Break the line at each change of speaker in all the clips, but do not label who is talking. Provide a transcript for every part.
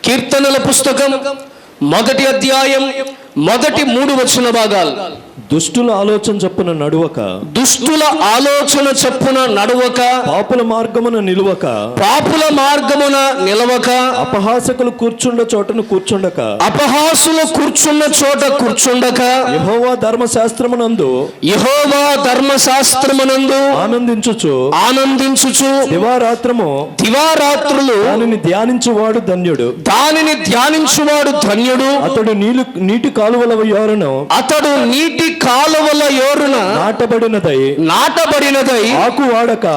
కీర్తనల పుస్తకం 1వ అధ్యాయం 3 వచన భాగాలు.
దుష్టుల ఆలోచన చొప్పున నడువక పాపుల మార్గమున నిలవక అపహాసకులు కూర్చున్న చోట కూర్చుండక యెహోవా ధర్మశాస్త్రమునందు ఆనందించుచు దివారాత్రులు దానిని ధ్యానించువాడు ధన్యుడు. అతడు నీటి కాలువల యోరున నాటబడినదై ఆకు వాడక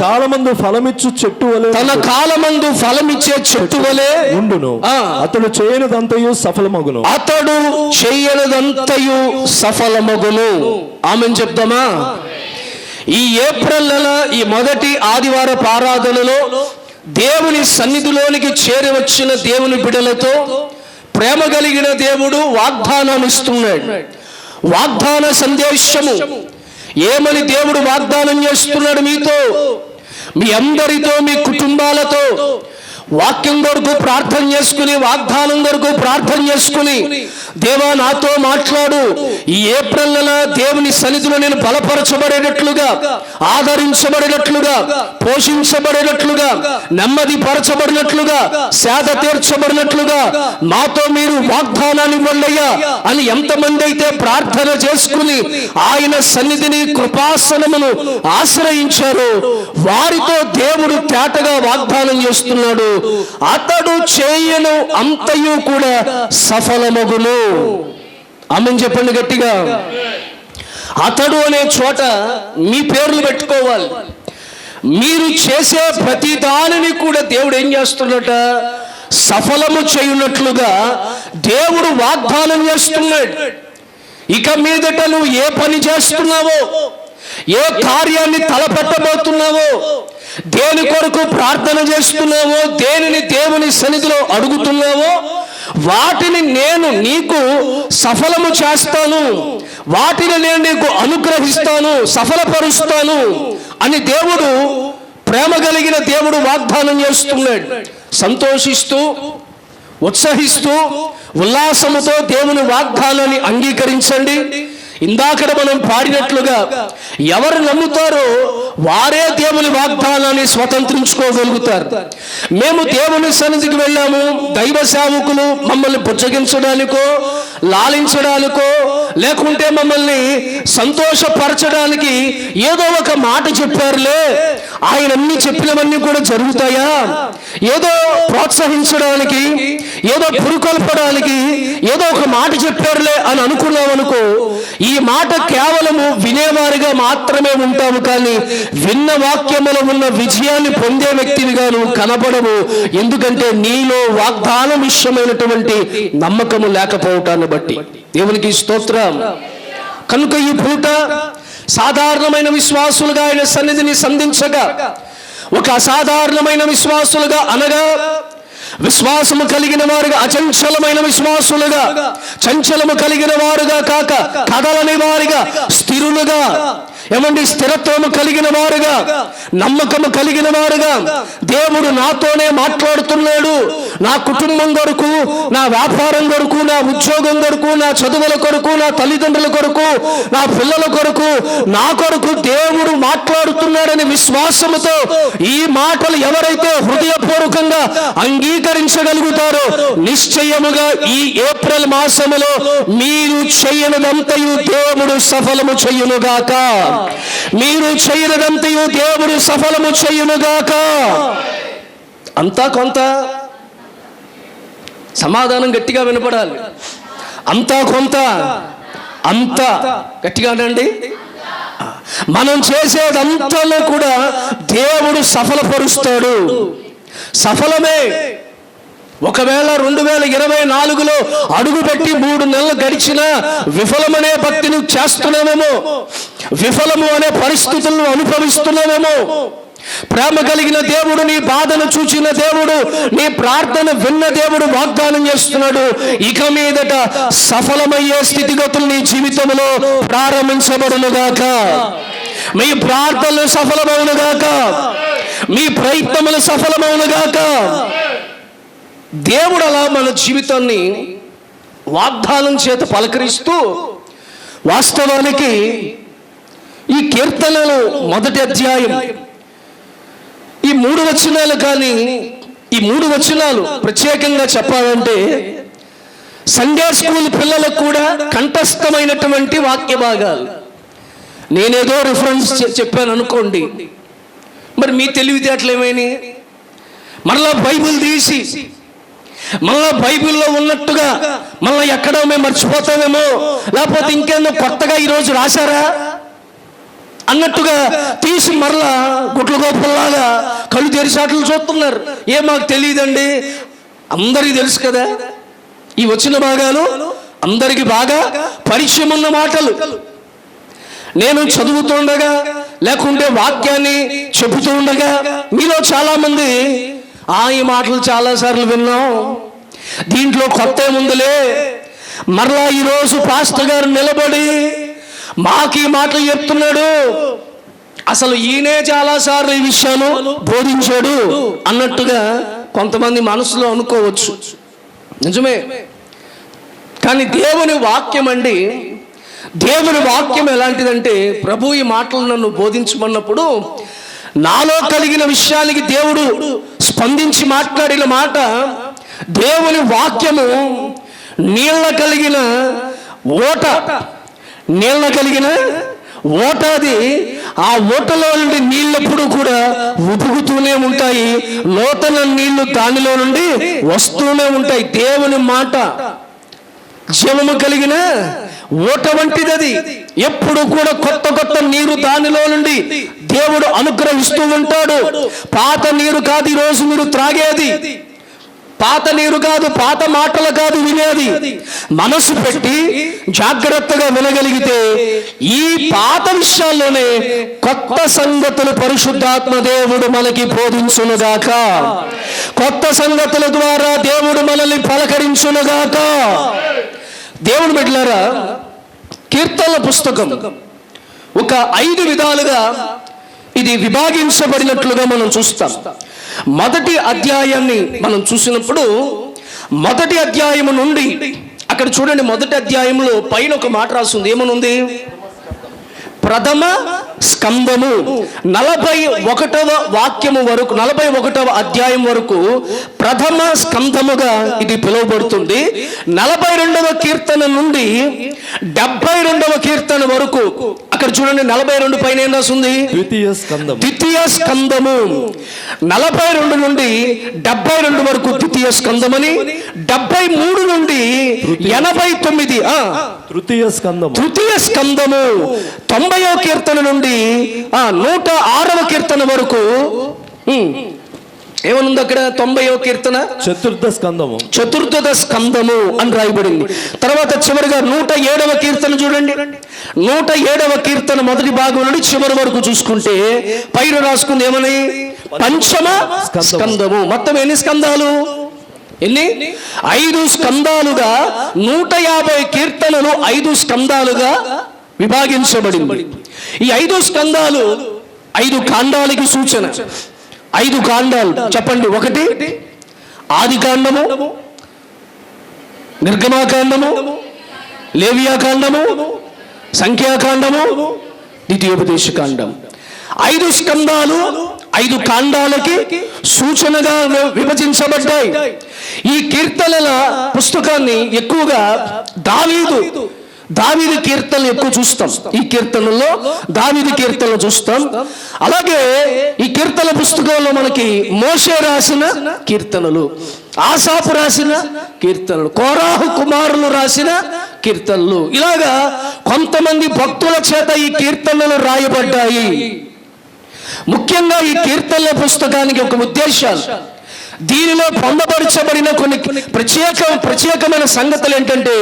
కాలమందు ఫలమిచ్చు చెట్టు ఫలమిచ్చే చెట్టు వలె ఉండును. అతడు చేయనిదంతయు సఫలమగును.
ఆమెను చెప్తామా? ఈ ఏప్రిల్ నెల ఈ మొదటి ఆదివారపు ఆరాధనలో దేవుని సన్నిధిలోనికి చేరి వచ్చిన దేవుని బిడ్డలతో ప్రేమ కలిగిన దేవుడు వాగ్దానం ఇస్తున్నాడు. వాగ్దాన సందేశము ఏమని దేవుడు వాగ్దానం చేస్తున్నాడు? మీతో, మీ అందరితో, మీ కుటుంబాలతో వాక్యం కొరకు ప్రార్థన చేసుకుని, వాగ్దానం కొరకు ప్రార్థన చేసుకుని, దేవా నాతో మాట్లాడు, ఈ ఏప్రిల్ నెల దేవుని సన్నిధిలో నేను బలపరచబడేటట్లుగా, ఆదరించబడేటట్లుగా, పోషించబడేటట్లుగా, నెమ్మది పరచబడినట్లుగా, సేద తీర్చబడినట్లుగా మాతో మీరు వాగ్దానాన్ని ఇవ్వండియ్యా అని ఎంతమంది అయితే ప్రార్థన చేసుకుని ఆయన సన్నిధిని, కృపాసనమును ఆశ్రయించారో వారితో దేవుడు తేటగా వాగ్దానం చేస్తున్నాడు. అతడు చేయను అంతయు కూడా సఫలమగును. ఆమేన్ చెప్పండి గట్టిగా. అతడు అనే చోట మీ పేర్లు పెట్టుకోవాలి. మీరు చేసే ప్రతి దానిని కూడా దేవుడు ఏం చేస్తున్నట? సఫలము చేయునట్లుగా దేవుడు వాగ్దానం చేస్తున్నాడు. ఇక మీదట నువ్వు ఏ పని చేస్తున్నావో, ఏ కార్యాన్ని తలపెట్టబోతున్నావో, దేని కొరకు ప్రార్థన చేస్తున్నావో, దేనిని దేవుని సన్నిధిలో అడుగుతున్నావో వాటిని నేను నీకు సఫలము చేస్తాను, వాటిని నేను నీకు అనుగ్రహిస్తాను, సఫలపరుస్తాను అని దేవుడు, ప్రేమ కలిగిన దేవుడు వాగ్దానం చేస్తున్నాడు. సంతోషిస్తూ, ఉత్సహిస్తూ, ఉల్లాసముతో దేవుని వాగ్దానాన్ని అంగీకరించండి. ఇందాకడ మనం పాడినట్లుగా ఎవరు నమ్ముతారో వారే దేవుని వాగ్దానాన్ని స్వతంత్రించుకోగలుగుతారు. మేము దేవుని సన్నిధికి వెళ్ళాము, దైవ సేవకులు మమ్మల్ని పుచ్చగించడానికో, లాలించడానికో, లేకుంటే మమ్మల్ని సంతోషపరచడానికి ఏదో ఒక మాట చెప్పారులే, ఆయన అన్ని చెప్పినవన్నీ కూడా జరుగుతాయా, ఏదో ప్రోత్సహించడానికి, ఏదో పురుకొల్పడానికి ఏదో ఒక మాట చెప్పారులే అని అనుకున్నాం అనుకో, ఈ మాట కేవలము వినేవారిగా మాత్రమే ఉంటాము, కానీ విన్న వాక్యములో ఉన్న విజయాన్ని పొందే వ్యక్తినిగా నువ్వు కనబడవు. ఎందుకంటే నీలో వాగ్దానం విషయమైనటువంటి నమ్మకము లేకపోవటాన్ని బట్టి. దేవునికి స్తోత్రం. కనుక ఈ పూట సాధారణమైన విశ్వాసులుగా ఆయన సన్నిధిని సంధించగా, ఒక అసాధారణమైన విశ్వాసులుగా అనగా విశ్వాసము కలిగిన వారుగా, అచంచలమైన విశ్వాసులుగా, చంచలము కలిగిన వారుగా కాక కదలని వారిగా, స్థిరులుగా, ఏమండి స్థిరత్వము కలిగిన వారుగా, నమ్మకము కలిగిన వారుగా, దేవుడు నాతోనే మాట్లాడుతున్నాడు, నా కుటుంబం కొరకు, నా వ్యాపారం కొరకు, నా ఉద్యోగం కొరకు, నా చదువుల కొరకు, నా తల్లిదండ్రుల కొరకు, నా పిల్లల కొరకు, నా కొరకు దేవుడు మాట్లాడుతున్నాడని విశ్వాసముతో ఈ మాటలు ఎవరైతే హృదయపూర్వకంగా అంగీకరించగలుగుతారో నిశ్చయముగా ఈ ఏప్రిల్ మాసములో మీరు చేయనిదంతయు దేవుడు సఫలము చేయునుగాక. మీరు చేయనిదంతయు దేవుడు సఫలము చేయునుగాక. అంతా కొంత సమాధానం గట్టిగా వినపడాలి. అంతా కొంత, అంత గట్టిగానండి. మనం చేసేదంతలో కూడా దేవుడు సఫలపరుస్తాడు. సఫలమే. ఒకవేళ 2024లో అడుగుపెట్టి 3 నెలలు గడిచినా విఫలమనే భక్తిని చేస్తున్నామేమో, విఫలము అనే పరిస్థితులను అనుభవిస్తున్నామేమో. ప్రేమ కలిగిన దేవుడు, నీ బాధను చూచిన దేవుడు, నీ ప్రార్థన విన్న దేవుడు వాగ్దానం చేస్తున్నాడు, ఇక మీదట సఫలమయ్యే స్థితిగతులు నీ జీవితంలో ప్రారంభించబడునుగాక. మీ ప్రార్థనలు సఫలమవునుగాక, మీ ప్రయత్నములు సఫలమవునుగాక. దేవుడు అలా మన జీవితాన్ని వాగ్దానం చేత పలకరిస్తూ, వాస్తవానికి ఈ కీర్తనలు మొదటి అధ్యాయం ఈ 3 వచనాలు, కానీ ఈ 3 వచనాలు ప్రత్యేకంగా చెప్పాలంటే సండే స్కూల్ పిల్లలకు కూడా కంఠస్థమైనటువంటి వాక్య భాగాలు. నేనేదో రిఫరెన్స్ చెప్పాను అనుకోండి, మరి మీ తెలివితేటలు ఏమైనాయి? మరలా బైబిల్ తీసి మళ్ళా బైబిల్లో ఉన్నట్టుగా మళ్ళీ ఎక్కడో మేము మర్చిపోతామేమో, లేకపోతే ఇంకేందో కొత్తగా ఈరోజు రాశారా అన్నట్టుగా తీసి మరలా గుట్ల గోపల్లాగా కళ్ళు తెరిచాట్లు చూస్తున్నారు. మాకు తెలియదండి, అందరికీ తెలుసు కదా. ఈ వచ్చిన భాగాలు అందరికి బాగా పరిచయం ఉన్న మాటలు. నేను చదువుతుండగా లేకుంటే వాక్యాన్ని చెబుతూ ఉండగా మీలో చాలా మంది ఈ మాటలు చాలాసార్లు విన్నాం, దీంట్లో కొత్త ఏముందిలే, మరలా ఈరోజు పాస్టర్ గారు నిలబడి మాకు ఈ మాటలు చెప్తున్నాడు, అసలు ఈయనే చాలాసార్లు ఈ విషయాలు బోధించాడు అన్నట్టుగా కొంతమంది మనసులో అనుకోవచ్చు. నిజమే. కానీ దేవుని వాక్యం అండి, దేవుని వాక్యం ఎలాంటిదంటే, ప్రభు ఈ మాటలు నన్ను బోధించమన్నప్పుడు నాలో కలిగిన విషయానికి దేవుడు స్పందించి మాట్లాడిన మాట, దేవుని వాక్యము నీళ్ళ కలిగిన ఓట, నీళ్ళ కలిగిన ఓట. అది ఆ ఓటలో నుండి నీళ్ళెప్పుడు కూడా ఉబుకుతూనే ఉంటాయి, నూతన నీళ్లు దానిలో నుండి వస్తూనే ఉంటాయి. దేవుని మాట జీవము కలిగిన ఓట వంటిది. అది ఎప్పుడు కూడా కొత్త కొత్త నీరు దానిలో నుండి దేవుడు అనుగ్రహిస్తూ ఉంటాడు. పాత నీరు కాదు ఈరోజు మీరు త్రాగేది, పాత నీరు కాదు, పాత మాటలు కాదు వినేది. మనసు పెట్టి జాగ్రత్తగా వినగలిగితే ఈ పాత విషయాల్లోనే కొత్త సంగతులు పరిశుద్ధాత్మ దేవుడు మనకి బోధించునుగాక. కొత్త సంగతుల ద్వారా దేవుడు మనల్ని పలకరించునుగాక. దేవుని బిడ్డలారా, కీర్తనల పుస్తకం ఒక 5 విధాలుగా ఇది విభాగించబడినట్లుగా మనం చూస్తాం. మొదటి అధ్యాయాన్ని మనం చూసినప్పుడు మొదటి అధ్యాయము నుండి అక్కడ చూడండి, మొదటి అధ్యాయంలో పైన ఒక మాట రాస్తుంది. ఏమనుంది? ప్రథమ స్కందము 41వ వాక్యము వరకు, 41వ అధ్యాయం వరకు ప్రథమ స్కందముగా ఇది పిలువబడుతుంది. 42వ కీర్తన నుండి 72వ కీర్తన వరకు అక్కడ చూడండి, 42 పైన ఏం రాస్తుంది? ద్వితీయ స్కందము. 42 నుండి 72 వరకు ద్వితీయ స్కందమని, 73 నుండి 89 తృతీయ స్కందము. 90వ కీర్తన నుండి 106వ కీర్తన వరకు ఏమనుంది అక్కడ? 90వ కీర్తన చతుర్థ స్కందము అని రాయబడింది. తర్వాత చివరిగా 107వ కీర్తన చూడండి. 107వ కీర్తన మొదటి భాగం నుండి చివరి వరకు చూసుకుంటే పైన రాసుకుంది ఏమని? పంచమ స్కందము. మొత్తం ఎన్ని స్కందాలు? ఎన్ని? 5 స్కందాలుగా 150 కీర్తనలు 5 స్కందాలుగా విభాగించబడింది. ఈ 5 స్కందాలు 5 కాండాలకి సూచన. 5 కాండాలు చెప్పండి. 1 ఆది కాండము, నిర్గమాకాండము, లేవియాకాండము, సంఖ్యాకాండము, ద్వితీయోపదేశకాండం. 5 స్కందాలు 5 కాండాలకి సూచనగా విభజించబడ్డాయి. ఈ కీర్తనల పుస్తకాన్ని ఎక్కువగా దావీదు కీర్తనలు ఎక్కువ చూస్తాం. ఈ కీర్తనల్లో దావీదు కీర్తనలు చూస్తాం. అలాగే ఈ కీర్తన పుస్తకంలో మనకి మోషే రాసిన కీర్తనలు, ఆసాపు రాసిన కీర్తనలు, కోరాహు కుమారులు రాసిన కీర్తనలు, ఇలాగా కొంతమంది భక్తుల చేత ఈ కీర్తనలు రాయబడ్డాయి. ముఖ్యంగా ఈ కీర్తనల పుస్తకానికి ఒక ఉద్దేశాలు, దీనిలో పొందపరచబడిన కొన్ని ప్రత్యేకమైన సంగతులు ఏంటంటే,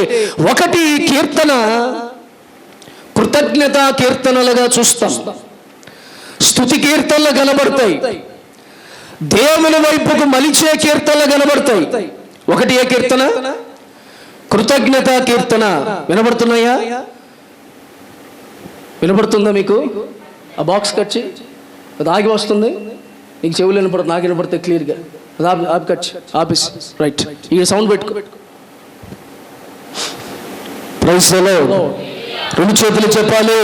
1 ఈ కీర్తన కృతజ్ఞతా కీర్తనలుగా చూస్తాం. స్తుతి కీర్తనలు కనబడతాయి, దేవుని వైపుకు మలిచే కీర్తనలు కనబడతాయి. 1 ఏ కీర్తన? కృతజ్ఞతా కీర్తన. వినబడుతున్నాయా? వినబడుతుందా మీకు? ఆ బాక్స్ కట్ చేయి, అది ఆగి వస్తుంది. నీకు చెవులు వినపడుతుంది, నాకు వినపడితే క్లియర్గా. అది కట్ ఆఫీస్ రైట్. ఈ సౌండ్ పెట్టుకో. Praise the Lord. 2 చేతులు చెప్పాలి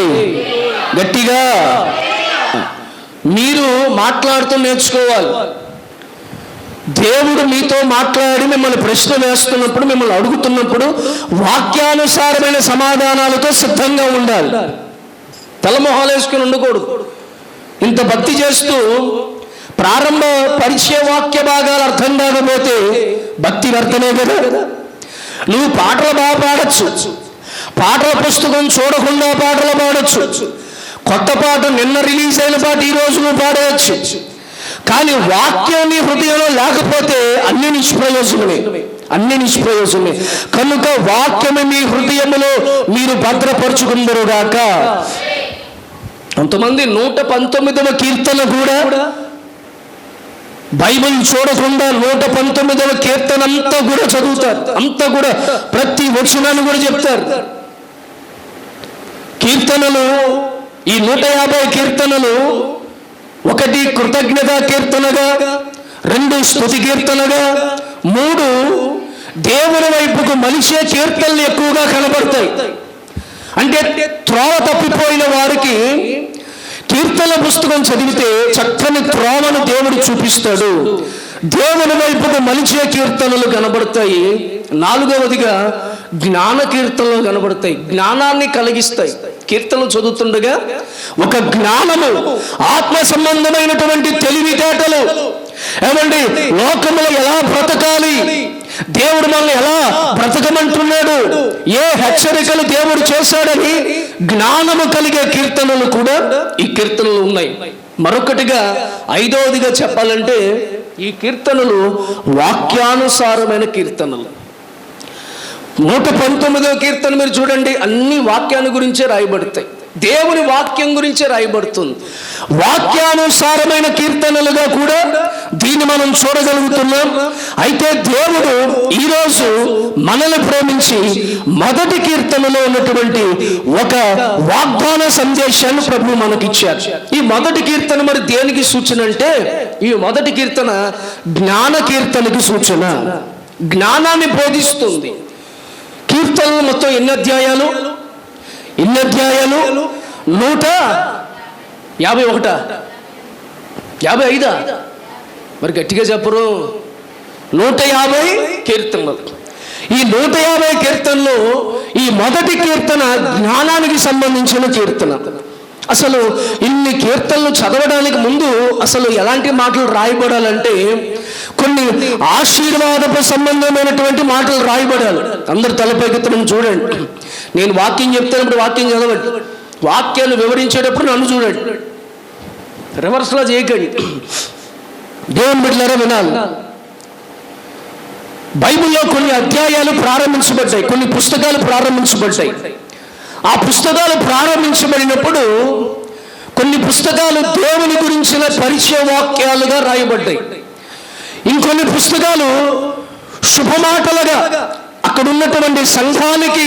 గట్టిగా. మీరు మాట్లాడుతూ నేర్చుకోవాలి. దేవుడు మీతో మాట్లాడి మిమ్మల్ని ప్రశ్న వేస్తున్నప్పుడు, మిమ్మల్ని అడుగుతున్నప్పుడు వాక్యానుసారమైన సమాధానాలతో సిద్ధంగా ఉండాలి. తలమొహాలు వేసుకుని ఉండకూడదు. ఇంత భక్తి చేస్తూ ప్రారంభ పరిచయ వాక్య భాగాలు అర్థం కాకపోతే భక్తి వ్యర్థమే కదా. నువ్వు పాటలు బాగా పాడచ్చు, పాటల పుస్తకం చూడకుండా పాటలు పాడచ్చు, కొత్త పాట నిన్న రిలీజ్ అయిన పాట ఈ రోజు నువ్వు పాడవచ్చు. కానీ వాక్యం నీ హృదయంలో లేకపోతే అన్ని నిష్ప్రయోజనమే. కనుక వాక్యము మీ హృదయములో మీరు భద్రపరుచుకుందరుగాక. కొంతమంది 119వ కీర్తన కూడా బైబిల్ చూడకుండా 119వ కీర్తన అంతా కూడా చదువుతారు, అంతా కూడా ప్రతి వచనాన్ని కూడా చెప్తారు. కీర్తనలు, ఈ 150 కీర్తనలు, 1 కృతజ్ఞతా కీర్తనగా, 2 స్తుతి కీర్తనగా, 3 దేవుని వైపుకు మలిచే కీర్తనలు ఎక్కువగా కనబడతాయి. అంటే త్రోవ తప్పిపోయిన వారికి కీర్తన పుస్తకం చదివితే చక్కని త్రోవను దేవుడు చూపిస్తాడు. దేవుని వైపుకు మలిచే కీర్తనలు కనబడతాయి. 4వదిగా జ్ఞాన కీర్తనలు కనబడతాయి, జ్ఞానాన్ని కలిగిస్తాయి. కీర్తనలు చదువుతుండగా ఒక జ్ఞానము, ఆత్మ సంబంధమైనటువంటి తెలివితేటలు, ఏమండి లోకములో ఎలా బ్రతకాలి, దేవుడు మనల్ని ఎలా బ్రతకమంటున్నాడు, ఏ హెచ్చరికలు దేవుడు చేశాడని జ్ఞానము కలిగే కీర్తనలు కూడా ఈ కీర్తనలు ఉన్నాయి. మరొకటిగా 5వదిగా చెప్పాలంటే ఈ కీర్తనలు వాక్యానుసారమైన కీర్తనలు. 119వ కీర్తన మీరు చూడండి, అన్ని వాక్యాన్ని గురించే రాయబడతాయి, దేవుని వాక్యం గురించే రాయబడుతుంది. వాక్యానుసారమైన కీర్తనలుగా కూడా దీన్ని మనం చూడగలుగుతున్నాం. అయితే దేవుడు ఈరోజు మనల్ని ప్రేమించి 1 కీర్తనలో ఉన్నటువంటి ఒక వాగ్దాన సందేశాన్ని ప్రభు మనకిచ్చారు. ఈ 1 కీర్తన మరి దేనికి సూచన అంటే, ఈ 1 కీర్తన జ్ఞాన కీర్తనకి సూచన, జ్ఞానాన్ని బోధిస్తుంది. కీర్తనలు మొత్తం ఎన్ని అధ్యాయాలు? 151, 55 మరి గట్టిగా చెప్పరు. 150 కీర్తనలు. ఈ 150 కీర్తనలో ఈ 1 కీర్తన జ్ఞానానికి సంబంధించిన కీర్తన. అసలు ఇన్ని కీర్తనలు చదవడానికి ముందు అసలు ఎలాంటి మాటలు రాయబడాలంటే, కొన్ని ఆశీర్వాదపు సంబంధమైనటువంటి మాటలు రాయబడాలి. అందరు తలపైకెత్తడం చూడండి. నేను వాక్యం చెప్తానప్పుడు వాక్యం చదవండి, వాక్యాన్ని వివరించేటప్పుడు నన్ను చూడండి, రివర్స్లో చేయకండి. దేవుని బిడ్డలారా వినాలి. బైబిల్లో కొన్ని అధ్యాయాలు ప్రారంభించబడ్డాయి, కొన్ని పుస్తకాలు ప్రారంభించబడ్డాయి. ఆ పుస్తకాలు ప్రారంభించబడినప్పుడు కొన్ని పుస్తకాలు దేవుని గురించిన పరిచయ వాక్యాలుగా రాయబడ్డాయి. ఇంకొన్ని పుస్తకాలు శుభమాటలుగా, అక్కడ ఉన్నటువంటి సంఘానికి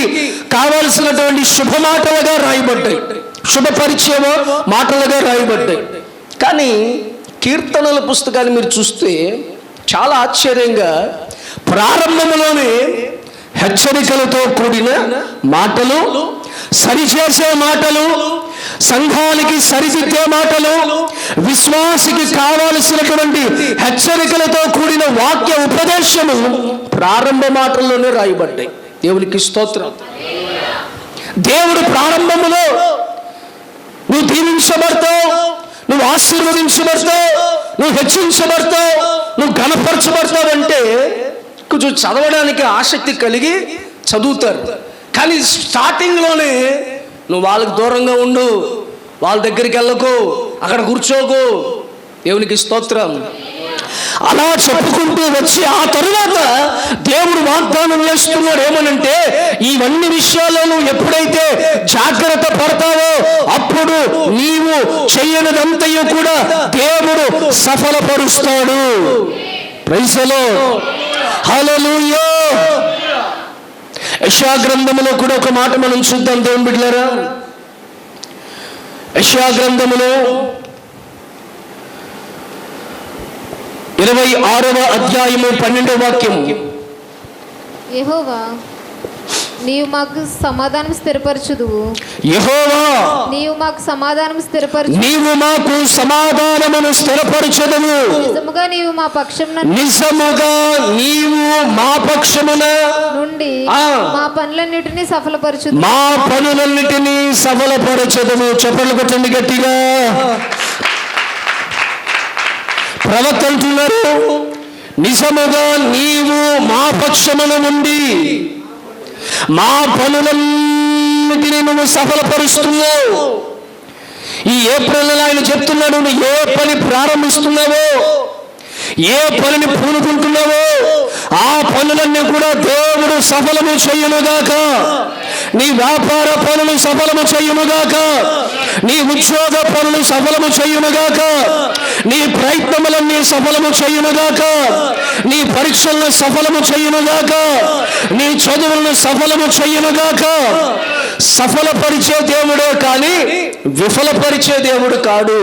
కావలసినటువంటి శుభ మాటలుగా రాయబడ్డాయి, శుభపరిచయ మాటలుగా రాయబడ్డాయి. కానీ కీర్తనల పుస్తకాన్ని మీరు చూస్తే చాలా ఆశ్చర్యంగా ప్రారంభంలోనే హెచ్చరికలతో కూడిన మాటలు, సరిచేసే మాటలు, సంఘానికి సరిదిద్దే మాటలు, విశ్వాసికి కావలసినటువంటి హెచ్చరికలతో కూడిన వాక్య ఉపదేశము ప్రారంభ మాటల్లోనే రాయబడ్డాయి. దేవునికి స్తోత్రం. దేవుడు ప్రారంభములో నువ్వు దీవించబడతావు, నువ్వు ఆశీర్వదించబడతావు, నువ్వు హెచ్చించబడతావు, నువ్వు ఘనపరచబడతావు అంటే కొంచెం చదవడానికి ఆసక్తి కలిగి చదువుతారు. కానీ స్టార్టింగ్లోనే నువ్వు వాళ్ళకి దూరంగా ఉండు, వాళ్ళ దగ్గరికి వెళ్ళకు, అక్కడ కూర్చోకు. దేవునికి స్తోత్రం. అలా చెప్పుకుంటూ వచ్చి ఆ తరువాత దేవుడు వాగ్దానం చేస్తున్నాడు ఏమనంటే, ఇవన్నీ విషయాల్లో నువ్వు ఎప్పుడైతే జాగ్రత్త పడతావో అప్పుడు నీవు చెయ్యనిదంతయు కూడా దేవుడు సఫలపరుస్తాడు. Praise the lord. హల్లెలూయా. యెషయా గ్రంథములో కూడా ఒక మాట మనం చూద్దాం దేవుని బిడ్డలారా. యెషయా గ్రంథములో 26వ అధ్యాయము 12వ వాక్యము.
యెహోవా నీవు మాకు సమాధానం స్థిరపరచుదువు.
యెహోవా
నీవు మాకు సమాధానం స్థిరపరచు.
నీవు మాకు సమాధానమును స్థిరపరచుదువు.
నిజముగా నీవు మా పక్షమున
నిజముగా నీవు మా పక్షమున
నుండి మా పనులన్నిటినీ సఫలపరచు.
మా పనులన్నిటినీ సఫలపరచుదువు. చప్పట్లు కొట్టండి గట్టిగా. ప్రవక్త అంటున్నారు, నిజముగా నీవు మా పక్షమున నుండి మా పనులన్నిటినీ నువ్వు సఫలపరుస్తున్నావు. ఈ ఏప్రిల్ నెల ఆయన చెప్తున్నాడు, నువ్వు ఏ పని ప్రారంభిస్తున్నావో, ఏ పనిని పూనుకుంటున్నావో ఆ పనులన్నీ కూడా దేవుడు సఫలము చెయ్యునుగాక. నీ వ్యాపార పనులు సఫలము చెయ్యునుగాక, నీ ఉద్యోగ పనులు సఫలము చెయ్యునుగాక, నీ ప్రయత్నములన్నీ సఫలము చెయ్యునుగాక, నీ పరీక్షలను సఫలము చెయ్యునుగాక, నీ చదువులను సఫలము చెయ్యునుగాక. సఫలపరిచే దేవుడే కానీ విఫలపరిచే దేవుడు కాడు.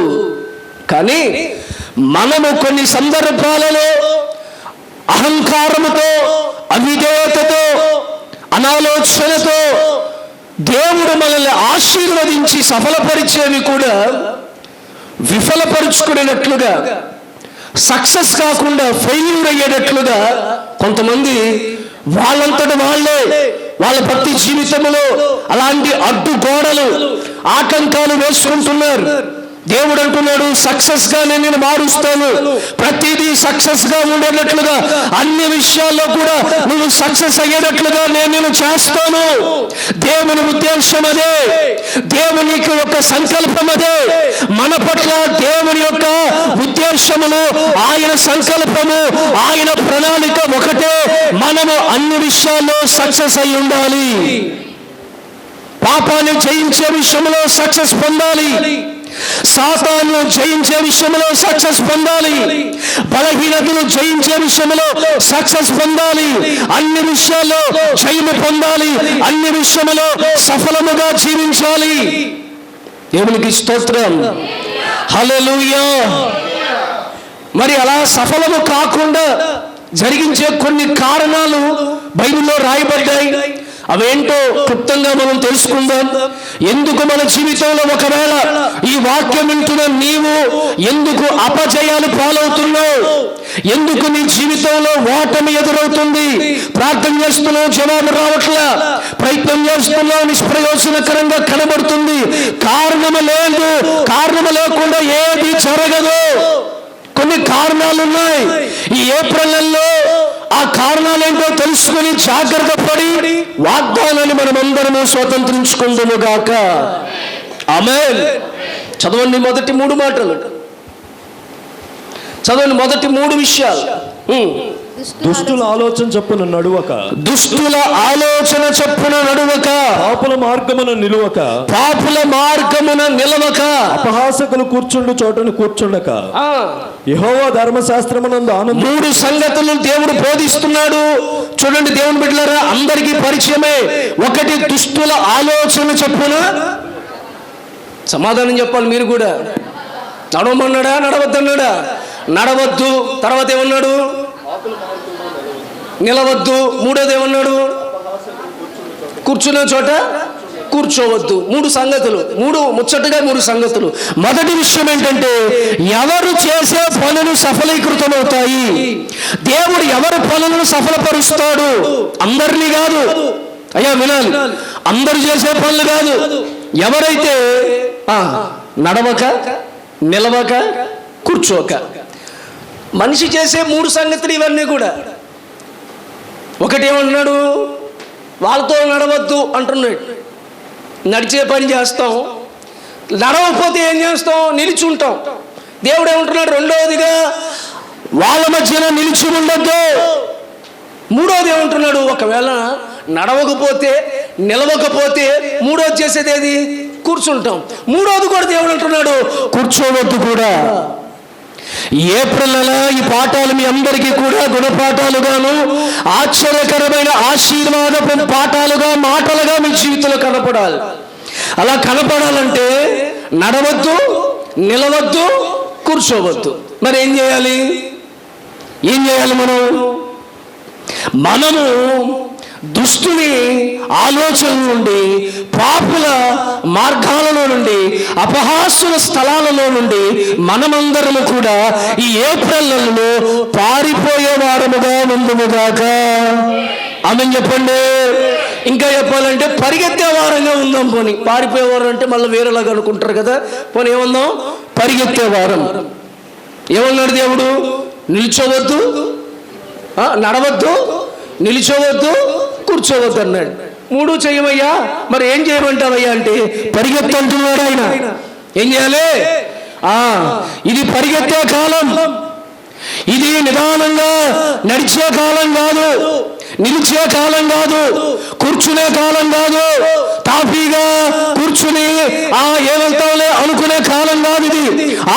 కానీ మనము కొన్ని సందర్భాలలో అహంకారముతో, అవిధేయతతో, అనాలోచనతో దేవుడు మనల్ని ఆశీర్వదించి సఫలపరిచేవి కూడా విఫలపరుచుకునేటట్లుగా, సక్సెస్ కాకుండా ఫెయిల్యూర్ అయ్యేటట్లుగా కొంతమంది వాళ్ళంతటి వాళ్ళే వాళ్ళ భక్తి జీవితంలో అలాంటి అడ్డుగోడలు, ఆటంకాలు వేసుకుంటున్నారు. దేవుడు అంటున్నాడు, సక్సెస్ గా నేను మారుస్తాను, ప్రతిదీ సక్సెస్ గా ఉండేటట్లుగా, అన్ని విషయాల్లో కూడా నువ్వు సక్సెస్ అయ్యేటట్లుగా నేను చేస్తాను. దేవుని ఉద్దేశం అదే, దేవునికి యొక్క సంకల్పం అదే. మన పట్ల దేవుని యొక్క ఉద్దేశములు, ఆయన సంకల్పము, ఆయన ప్రణాళిక ఒకటే. మనము అన్ని విషయాల్లో సక్సెస్ అయి ఉండాలి. పాపాన్ని జయించే విషయంలో సక్సెస్ పొందాలి, సాతాను జయించే విషయంలో సక్సెస్ పొందాలి, బలహీనతను జయించే విషయంలో సక్సెస్ పొందాలి, అన్ని విషయాల్లో జయము పొందాలి, అన్ని విషయంలో సఫలముగా జీవించాలి. దేవునికి స్తోత్రం. హల్లెలూయా. మరి అలా సఫలము కాకుండా జరిగించే కొన్ని కారణాలు బైబిల్లో రాయబడ్డాయి. అవేంటో క్లుప్తంగా మనం తెలుసుకుందాం. ఎందుకు మన జీవితంలో ఒకవేళ ఈ వాక్యం వింటున్న నీవు ఎందుకు అపజయాలు పాలవుతున్నావు, ఎందుకు నీ జీవితంలో ఓటమి ఎదురవుతుంది, ప్రార్థన చేస్తున్నావు జవాబు రావట్లా, ప్రయత్నం చేస్తున్నావు నిష్ప్రయోజనకరంగా కనబడుతుంది, కారణము లేదు, కారణము లేకుండా ఏది జరగదు. కొన్ని కారణాలు ఉన్నాయి. ఈ ఏప్రిల్ నెలలో ఆ కారణాలేంటో తెలుసుకుని జాగ్రత్త పడి వాగ్దానాన్ని మనమందరము స్వతంత్రించుకుందుము గాక. ఆమేన్. చదవండి మొదటి 3 మాటలు, చదవండి మొదటి 3 విషయాలు.
దుష్టుల ఆలోచన చొప్పున నడువక,
దుష్టుల ఆలోచన చొప్పున నడువక,
పాపుల మార్గమున నిలువక,
పాపుల మార్గమున నిలవక,
అపహాసకులు కూర్చుండు చోటను కూర్చుండక, యెహోవా ధర్మశాస్త్రమునందు ఆనంద.
3 సంగతులు దేవుడు బోధిస్తున్నాడు. చూడండి దేవుని బిడ్డలారా, అందరికీ పరిచయమే. 1, దుష్టుల ఆలోచన చొప్పున. సమాధానం చెప్పాలి మీరు కూడా. నడవమన్నాడా, నడవద్దన్నాడా? నడవద్దు. తర్వాత ఏమన్నాడు? నిలవద్దు. 3వది ఏమన్నాడు? కూర్చున్న చోట కూర్చోవద్దు. 3 సంగతులు. ముచ్చటగా 3 సంగతులు. మొదటి విషయం ఏంటంటే, ఎవరు చేసే పనులు సఫలీకృతమవుతాయి. దేవుడు ఎవరి పనులను సఫలపరుస్తాడు? అందరినీ కాదు. అయ్యా వినాలి, అందరు చేసే పనులు కాదు. ఎవరైతే నడవక, నిలవక, కూర్చోక, మనిషి చేసే 3 సంగతులు ఇవన్నీ కూడా. ఒకటేమంటున్నాడు? వాళ్ళతో నడవద్దు అంటున్నాడు. నడిచే పని చేస్తాం. నడవకపోతే ఏం చేస్తాం? నిలిచుంటాం. దేవుడు ఏమంటున్నాడు? రెండవదిగా వాళ్ళ మధ్యన నిలిచి ఉండద్దు. 3వది ఏమంటున్నాడు? ఒకవేళ నడవకపోతే, నిలవకపోతే 3వది చేసేది ఏది? కూర్చుంటాం. 3వది కూడా దేవుడు అంటున్నాడు, కూర్చోవద్దు కూడా. ఏప్రిల్ నెల ఈ పాఠాలు మీ అందరికీ కూడా గుణపాఠాలుగాను, ఆశ్చర్యకరమైన ఆశీర్వాద పాఠాలుగా, మాటలుగా మీ జీవితంలో కనపడాలి. అలా కనపడాలంటే నడవద్దు, నిలవద్దు, కూర్చోవద్దు. మరి ఏం చేయాలి? మనము దుష్టుని ఆలోచన నుండి, పాపుల మార్గాలలో నుండి, అపహాస్యుల స్థలాలలో నుండి మనమందరము కూడా ఈ ఏప్రిల్ నెలలో పారిపోయే వారముగా ఉందుముగాక. ఆమేన్ చెప్పండి. ఇంకా చెప్పాలంటే పరిగెత్తే వారంగా ఉందాం. పోనీ పారిపోయే వారం అంటే మళ్ళీ వేరేలాగా అనుకుంటారు కదా. పోనీ ఏమందాం? పరిగెత్తే వారం. ఏమన్నాడు దేవుడు? నిల్చోవద్దు, నడవద్దు, నిల్చోవద్దు, కూర్చోవద్దు అన్నాడు. 3 చేయమయ్యా. మరి ఏం చేయమంటావయ్యా అంటే పరిగెత్తు అంటున్నాడు ఆయన. ఏం చేయాలి? ఇది పరిగెత్తే కాలం. ఇది నిదానంగా నడిచే కాలం కాదు, నిలిచే కాలం కాదు, కూర్చునే కాలం కాదు, తాపీగా కూర్చుని ఏమంటావులే అనుకునే కాలం కాదు. ఇది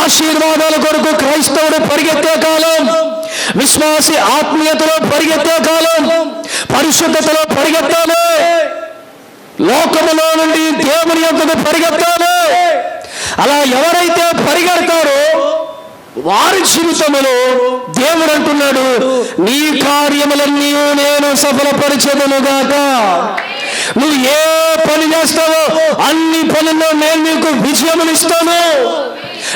ఆశీర్వాదాల కొరకు క్రైస్తవుడు పరిగెత్తే కాలం. విశ్వాసి ఆత్మీయతలో పరిగెత్తే కాలం. పరిశుద్ధతలో పరిగెత్తాలి. లోకములో నుండి దేవుని యొద్దకు పరిగెత్తాలి. అలా ఎవరైతే పరిగెడతారో వారి జీవితంలో దేవుడు అంటున్నాడు, నీ కార్యములన్నీ నేను సఫలపరిచెదనుగాక. నువ్వు ఏ పని చేస్తావో అన్ని పనుల్లో నేను నీకు విజయమునిస్తాను.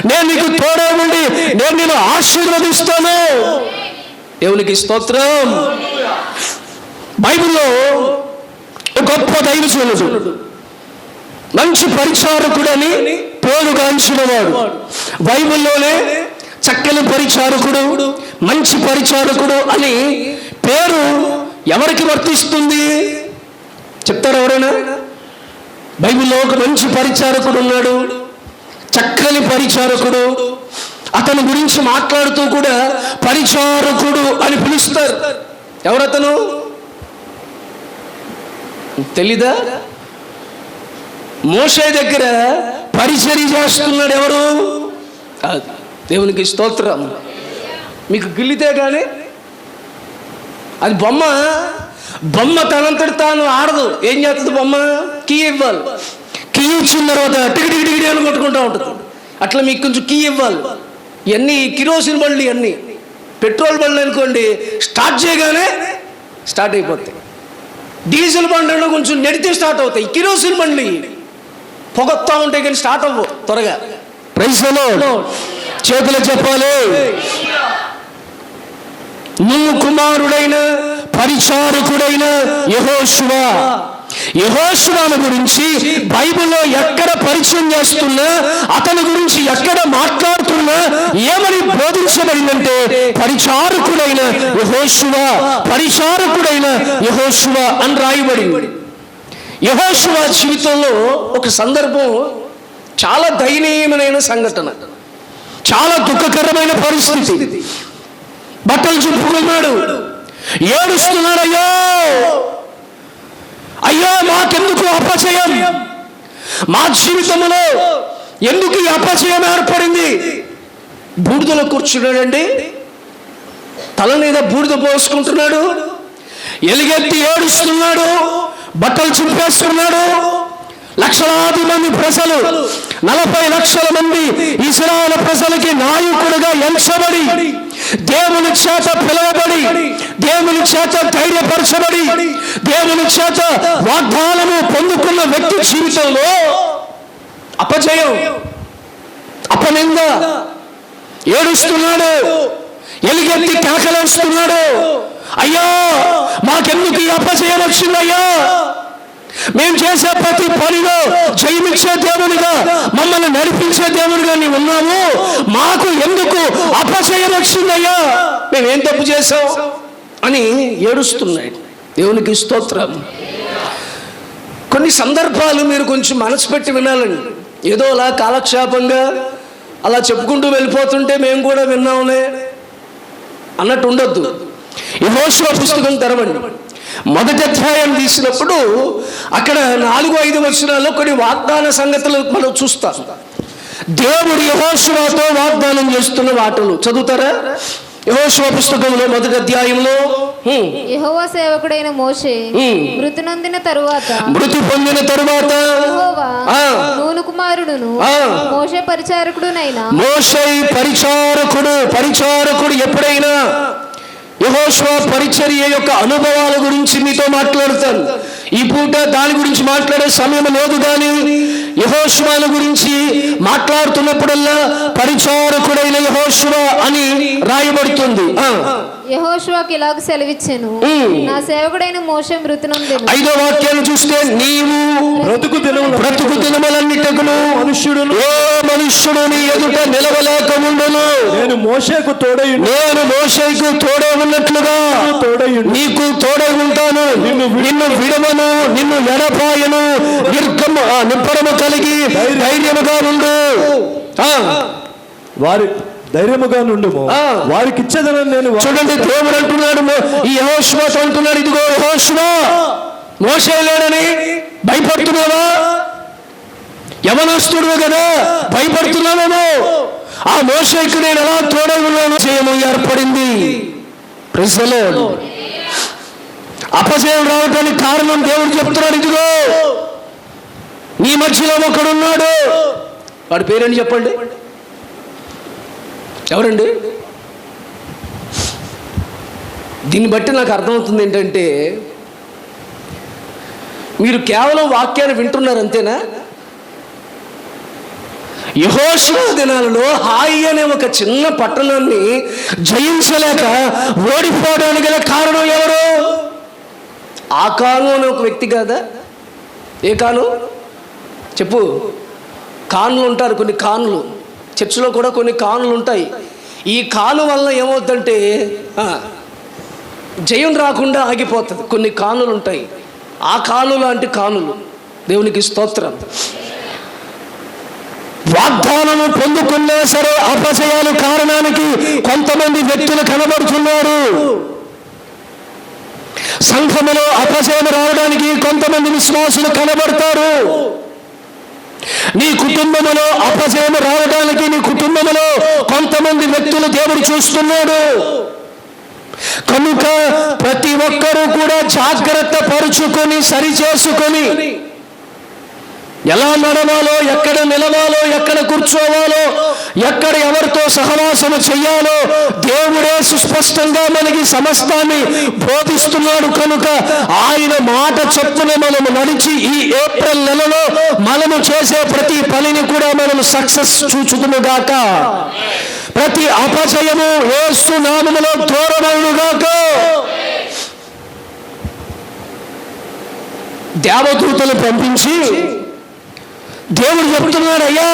నేను నీకు తోడే ఉండి నేను నిన్ను ఆశీర్వదిస్తాను. దేవునికి స్తోత్రం. బైబిల్లో ఒక గొప్ప దైవజనుడు, మంచి పరిచారకుడని పేరుగాంచినవాడు. బైబిల్లోనే చక్కని పరిచారకుడు, మంచి పరిచారకుడు అని పేరు ఎవరికి వర్తిస్తుంది చెప్తారు ఎవరైనా? బైబిల్లో ఒక మంచి పరిచారకుడు ఉన్నాడు, చక్కని పరిచారకుడు. అతని గురించి మాట్లాడుతూ కూడా పరిచారకుడు అని పిలుస్తారు. ఎవరతను తెలీదా? మోషే దగ్గర పరిచర్య చేస్తున్నాడు. ఎవరు? దేవునికి స్తోత్రం. మీకు గిల్లితే కానీ అది బొమ్మ తనంతటి తాను ఆడదు. ఏం చేస్తుంది బొమ్మ? కీ ఇవ్వాలి. కీ ఇచ్చిన తర్వాత టిగిడి అని కొట్టుకుంటూ ఉంటుంది. అట్లా మీకు కొంచెం కీ ఇవ్వాలి. ఇవన్నీ కిరోసిన్ బండ్లు, ఇవన్నీ పెట్రోల్ బండ్లు అనుకోండి, స్టార్ట్ చేయగానే స్టార్ట్ అయిపోతాయి. డీజిల్ బండ్లు కొంచెం నెడితే స్టార్ట్ అవుతాయి. కిరోసిన్ బండ్లు పొగొత్తా ఉంటాయి కానీ స్టార్ట్ అవ్వవు త్వరగా. Praise the Lord. చేతులు చెప్పాలి. నువ్వు కుమారుడైన పరిచారకుడైన యెహోషువను గురించి బైబిల్లో ఎక్కడ పరిచయం చేస్తున్నా, అతని గురించి ఎక్కడ మాట్లాడుతున్నా ఏమని బోధించబడిందంటే పరిచారకుడైన యెహోషువ అని రాయబడింది. యెహోషువ జీవితంలో ఒక సందర్భం, చాలా దయనీయమైన సంఘటన, చాలా దుఃఖకరమైన పరిస్థితి. బట్టలు చింపుకున్నాడు, ఏడుస్తున్నాడు, అయ్యో అయ్యో మాకెందుకు అపజయం, మా జీవితంలో ఎందుకు ఈ అపజయం ఏర్పడింది. బూడిదలో కూర్చున్నాడండి, తల మీద బూడిద పోసుకుంటున్నాడు, ఎలుగెత్తి ఏడుస్తున్నాడు, బట్టలు చింపేస్తున్నాడు. లక్షలాది మంది ప్రజలు, 40 లక్షల మంది ఇశ్రాయేలు ప్రజలకి నాయకుడిగా ఎంచబడి, దేవుని చేత పిలువబడి, దేవుని చేత ధైర్యపరచబడి, దేవుని చేత వాగ్దానము పొందుకున్న వ్యక్తి జీవితంలో అపజయం, అపనింద, ఏడుస్తున్నాడు, ఎలుగెత్తి కేకలేస్తున్నాడు, అయ్యా మాకెందుకు ఈ అపజయం వచ్చిందయ్యా, మేము చేసే ప్రతి పనిలో జయమిచ్చే దేవునిగా, మమ్మల్ని నడిపించే దేవునిగా నీవు ఉన్నాము, మాకు ఎందుకు అపజయం వచ్చిందయ్యా, మేమేం తప్పు చేశాం అని ఏడుస్తున్నాడు. దేవునికి స్తోత్రం. కొన్ని సందర్భాలు మీరు కొంచెం మనసు పెట్టి వినాలండి. ఏదో అలా కాలక్షేపంగా అలా చెప్పుకుంటూ వెళ్ళిపోతుంటే మేము కూడా విన్నాములే అన్నట్టు ఉండొద్దు. యెహోషువ పుస్తకం తెరవండి. మొదటి అధ్యాయం తీసినప్పుడు అక్కడ 4-5 వచనాల్లో కొన్ని వాగ్దాన సంగతులు మనం చూస్తాం. దేవుడు యెహోషువతో వాగ్దానం చేస్తున్న మాటలు చదువుతారా? యెహోషువ పుస్తకంలో మొదటి అధ్యాయంలో,
యెహోవా సేవకుడైన మోషే మృతి పొందిన తరువాత యెహోవా నూను కుమారుడును మోషే పరిచారకుడు ఎప్పుడైనా యెహోషువ పరిచర్య యొక్క అనుభవాల గురించి మీతో మాట్లాడతాను. ఈ పూట దాని గురించి మాట్లాడే సమయం లేదు, కానీ యెహోషువల గురించి మాట్లాడుతున్నప్పుడల్లా పరిచారకుడైన యెహోషువ అని రాయబడుతుంది. యెహోషువకి ఇలాగ సెలవిచ్చెను, నా సేవకుడైన మోషే మృతి నొందెను.
5వ వాక్యాన్ని చూస్తే, నీవు బ్రతుకు దినములన్నిటికును మనుష్యుడు నీ ఎదుట నిలవలేక ఉండును, నేను మోషేకు తోడై ఉన్నట్లుగా నీకు తోడై ఉంటాను, నిన్ను విడవను, నిన్ను ఎడపాయను, నిబ్బరము కలిగి ధైర్యముగా ఉండు.
వారి ధైర్యముగా నుండుము, వారికి ఇచ్చేదనని నేను.
చూడండి, దేవుడు అంటున్నాడు, ఈ యెహోషువతో అంటున్నాడు, ఇదిగో యెహోషువ, మోషే లేడని భయపడుతున్నావా? యవనస్తుడు కదా, భయపడుతున్నావేమో. ఆ మోషేకు నేను ఎలా తోడై ఉన్నాను. జయము ఏర్పడింది. Praise the Lord. అపజయం రావడానికి కారణం దేవుడు చెప్తున్నాడు, ఇదిగో నీ మధ్యలో ఒకడున్నాడు. వాడి పేరేంటి చెప్పండి? ఎవరండి? దీన్ని బట్టి నాకు అర్థమవుతుంది ఏంటంటే, మీరు కేవలం వాక్యాన్ని వింటున్నారు అంతేనా? యెహోషువ దినాలలో హాయి అనే ఒక చిన్న పట్టణాన్ని జయించలేక ఓడిపోవడానికి గల కారణం ఎవరు? ఆకాను అనే ఒక వ్యక్తి కాదా? ఏ కాను చెప్పు? కానులు ఉంటారు, కొన్ని కానులు. చర్చిలో కూడా కొన్ని కానులు ఉంటాయి. ఈ కాను వల్ల ఏమవుతుందంటే జయం రాకుండా ఆగిపోతుంది. కొన్ని కానులు ఉంటాయి, ఆ కాను లాంటి కానులు. దేవునికి స్తోత్రం. వాగ్దానము పొందుకున్నా సరే అపజయాలు కారణానికి కొంతమంది వ్యక్తులు కనబడుతున్నారు. సంఘములో అపజయం రావడానికి కొంతమంది విశ్వాసులు కనబడతారు. నీ కుటుంబంలో అపజయం రావడానికి నీ కుటుంబంలో కొంతమంది వ్యక్తులు దేవుడు చూస్తున్నాడు. కనుక ప్రతి ఒక్కరూ కూడా జాగ్రత్త పరుచుకొని సరి చేసుకొని ఎలా నడవాలో, ఎక్కడ నిలవాలో, ఎక్కడ కూర్చోవాలో, ఎక్కడ ఎవరితో సహవాసము చెయ్యాలో దేవుడే సుస్పష్టంగా మనకి సమస్తాన్ని బోధిస్తున్నాడు. కనుక ఆయన మాట చొప్పున మనము నడిచి ఈ ఏప్రిల్ నెలలో మనము చేసే ప్రతి పనిని కూడా మనము సక్సెస్ చూచుదుముగాక. ప్రతి అపజయము యేసు నామములో దూరమవునుగాక. దేవదూతలు పంపించి దేవుడు చెబుతున్నాడు, అయ్యా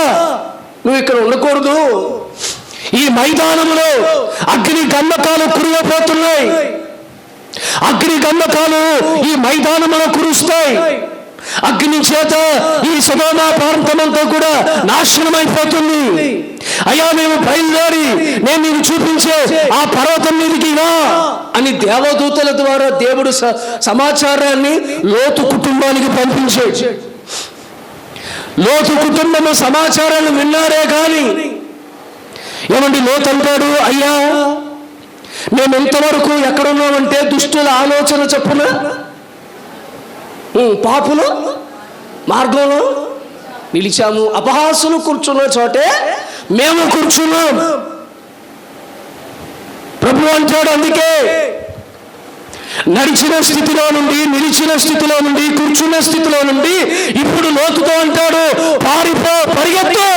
నువ్వు ఇక్కడ ఉండకూడదు, ఈ మైదానంలో అగ్ని గంధకాలు కురిగిపోతున్నాయి, అగ్ని గంధకాలు ఈ మైదానంలో కురుస్తాయి, అగ్ని చేత ఈ సొదొమ ప్రాంతమంతా కూడా నాశనం అయిపోతుంది. అయ్యా మేము బయలుదేరి నేను నీకు చూపించే ఆ పర్వతం మీదకి రా అని దేవదూతల ద్వారా దేవుడు సమాచారాన్ని లోతు కుటుంబానికి పంపించాడు. లోతు కుటుంబము సమాచారాన్ని విన్నారే కానీ ఏమండి లోతు అంటాడు, అయ్యా మేము ఎంతవరకు ఎక్కడున్నామంటే దుష్టుల ఆలోచన చొప్పున పాపుల మార్గంలో నిలిచాము, అపహాసులు కూర్చున్న చోటే మేము కూర్చున్నాం. ప్రభు అంటాడు, అందుకే నడిచిన స్థితిలో నుండి, నిలిచిన స్థితిలో నుండి, కూర్చున్న స్థితిలో నుండి ఇప్పుడు లోతుతో అంటాడు, పారిపో, పరిగెత్తు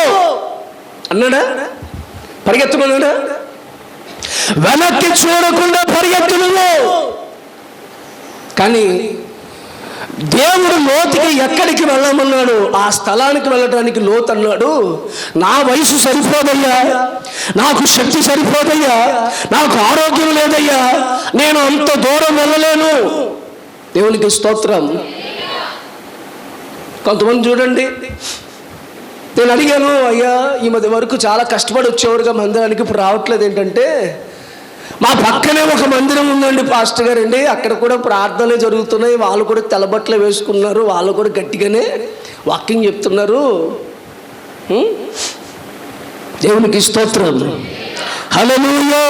అన్నాడా? పరిగెత్తమన్నాడా? వెనక్కి చూడకుండా పరిగెత్తు నువ్వు. కానీ దేవుడు లోతుకి ఎక్కడికి వెళ్ళమన్నాడు, ఆ స్థలానికి వెళ్ళడానికి లోతు అన్నాడు, నా వయసు సరిపోదయ్యా, నాకు శక్తి సరిపోదయ్యా, నాకు ఆరోగ్యం లేదయ్యా, నేను అంత దూరం వెళ్ళలేను. దేవునికి స్తోత్రం. కొంతమంది చూడండి, నేను అడిగాను, అయ్యా ఈ మధ్య వరకు చాలా కష్టపడి వచ్చేవారుగా మందిరానికి, ఇప్పుడు రావట్లేదు ఏంటంటే, మా పక్కనే ఒక మందిరం ఉందండి పాస్టర్ గారు అండి, అక్కడ కూడా ప్రార్థనలు జరుగుతున్నాయి, వాళ్ళు కూడా తెల్లబట్టలు వేసుకున్నారు, వాళ్ళు కూడా గట్టిగానే వాకింగ్ చెప్తున్నారు. దేవునికి స్తోత్రం, హల్లెలూయా.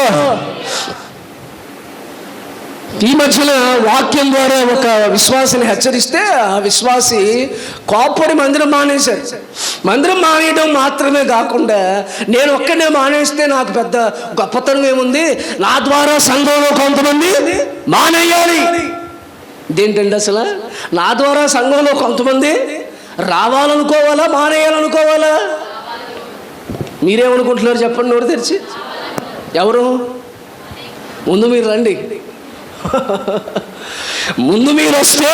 ఈ మధ్యన వాక్యం ద్వారా ఒక విశ్వాసిని హెచ్చరిస్తే ఆ విశ్వాసి కోపడి మందిరం మానేశారు. మందిరం మానేయడం మాత్రమే కాకుండా నేను ఒక్కడే మానేస్తే నాకు పెద్ద గొప్పతనం ఏముంది, నా ద్వారా సంఘంలో కొంతమంది మానేయాలి. ఇదేంటండి అసలు, నా ద్వారా సంఘంలో కొంతమంది రావాలనుకోవాలా మానేయాలనుకోవాలా? మీరేమనుకుంటున్నారు చెప్పండి నోరు తెరిచి. ఎవరు? ముందు మీరు రండి. ముందు మీరు వస్తే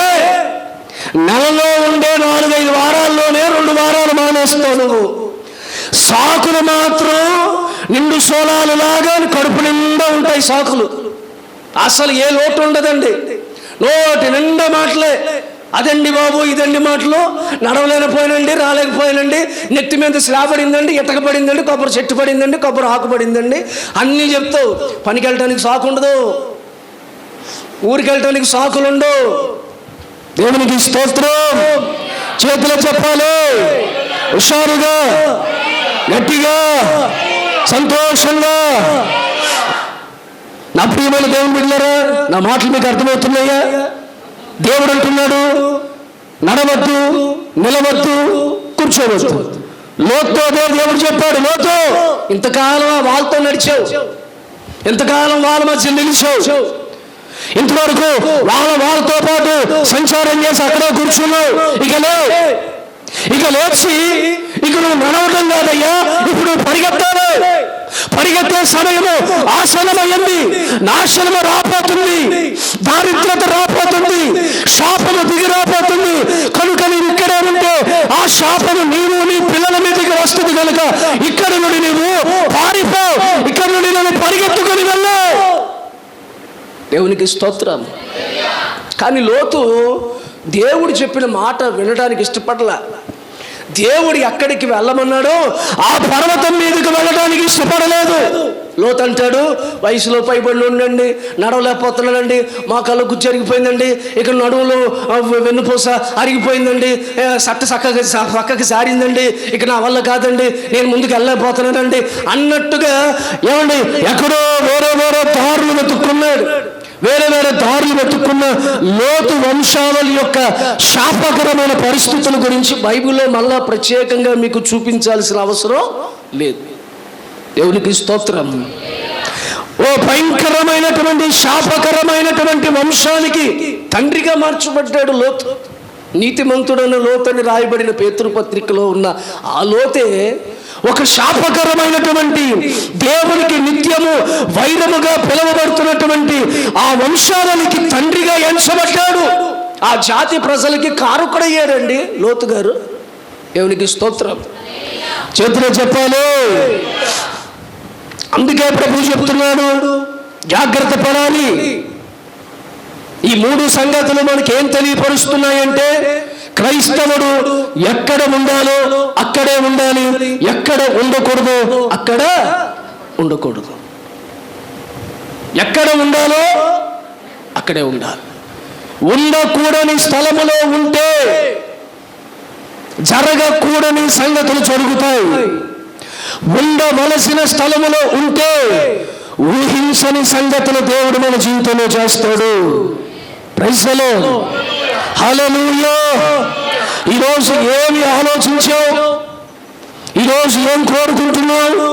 నెలలో ఉండే 4-5 వారాల్లోనే 2 వారాలు మానేస్తావు నువ్వు. సాకులు మాత్రం నిండు సోలాలు లాగా కడుపు నిండా ఉంటాయి సాకులు, అసలు ఏ లోటు ఉండదండి, నోటి నిండా మాటలే. అదండి బాబు, ఇదండి మాటలు, నడవలేకపోయినండి, రాలేకపోయినండి, నెత్తి మీద స్లాబ్ పడిందండి, ఇటక పడిందండి, కొబ్బరి చెట్టు పడిందండి, కొబ్బరి ఆకు పడిందండి, అన్నీ చెప్తావు. పనికి వెళ్ళటానికి సాకు ఉండదు, ఊరికి వెళ్ళటానికి సాకులుండు. దేవునికి స్తోత్రం. చేతులు చెప్పాలి, హుషారుగా, గట్టిగా, సంతోషంగా. నా ప్రియమైన దేవుని బిడ్డలారా, నా మాటలు మీకు అర్థమవుతున్నాయా? దేవుడు అంటున్నాడు, నడవద్దు, నిలవద్దు, కూర్చోవద్దు. లోతుతో దేవుడు చెప్పాడు, లోతు ఇంతకాలం వాళ్ళతో నడిచావు, ఇంతకాలం వాళ్ళ మధ్య నిలిచావు, ఇంతవరకు వాళ్ళతో పాటు సంచారం చేసి అక్కడే కూర్చున్నావు. ఇక లేచి ఇక నువ్వు నడవడం కాదయ్యా, ఇప్పుడు పరిగెత్తాలి. పరిగెత్తే సమయము ఆసనమైంది, నాశనము రాపోతుంది, దారిద్రత రాపోతుంది, శాపము దిగి రాపోతుంది. కనుక నీవు ఇక్కడే ఉంటే ఆ శాపము నీవు నీ పిల్లల మీదకి వస్తుంది. కనుక ఇక్కడి నుండి నీవు పారిపో, ఇక్కడి నుండి నేను పరిగెత్తుకొని వెళ్ళా. దేవునికి స్తోత్రం. కానీ లోతు దేవుడు చెప్పిన మాట వినడానికి ఇష్టపడలా. దేవుడు ఎక్కడికి వెళ్ళమన్నాడో ఆ పర్వతం మీదకి వెళ్ళడానికి ఇష్టపడలేదు. లోతు అంటాడు, వయసులో పైబడి ఉండండి, నడవలేకపోతున్నాడండి, మా కళ్ళు గుజ్జరిగిపోయిందండి, ఇక్కడ నడువులో వెన్నుపూస అరిగిపోయిందండి, పక్కకి సారిందండి, ఇక నా వల్ల కాదండి, నేను ముందుకు వెళ్ళలేకపోతున్నానండి అన్నట్టుగా ఏమండి ఎక్కడో వేరే దారులు వెతుక్కున్నాడు. వేరే దారులు వెతుక్కున్న లోతు వంశావళి యొక్క శాపకరమైన పరిస్థితుల గురించి బైబిల్లో మళ్ళా ప్రత్యేకంగా మీకు చూపించాల్సిన అవసరం లేదు. దేవునికి స్తోత్రం. ఓ భయంకరమైనటువంటి శాపకరమైనటువంటి వంశానికి తండ్రిగా మార్చబడ్డాడు లోతు. నీతిమంతుడైన లోతు అని రాయబడిన పేతురు పత్రికలో ఉన్న ఆ లోతే ఒక శాపకరమైనటువంటి, దేవునికి నిత్యము వైరముగా పిలువబడుతున్నటువంటి ఆ వంశావళికి తండ్రిగా ఎంచబడ్డాడు. ఆ జాతి ప్రజలకి కారకుడయ్యాడండి లోతు గారు. దేవునికి స్తోత్రం. చేతులు చెప్పాలి. అందుకే ప్రభు చెప్తున్నాడు, జాగ్రత్త పడాలి. ఈ 3 సంగతులు మనకి ఏం తెలియపరుస్తున్నాయంటే,
క్రైస్తవుడు ఎక్కడ ఉండాలో అక్కడే ఉండాలి, ఎక్కడ ఉండకూడదో అక్కడ ఉండకూడదు. ఎక్కడ ఉండాలో అక్కడే ఉండాలి. ఉండకూడని స్థలములో ఉంటే జరగకూడని సంగతులు జరుగుతాయి. ఉండవలసిన స్థలములో ఉంటే ఊహించని సంగతులు దేవుడు మన జీవితంలో చేస్తాడు. ప్రైజ్ ది లార్డ్, హల్లెలూయా. ఈరోజు ఏమి ఆలోచించావు? ఈరోజు ఏం కోరుకుంటున్నావు?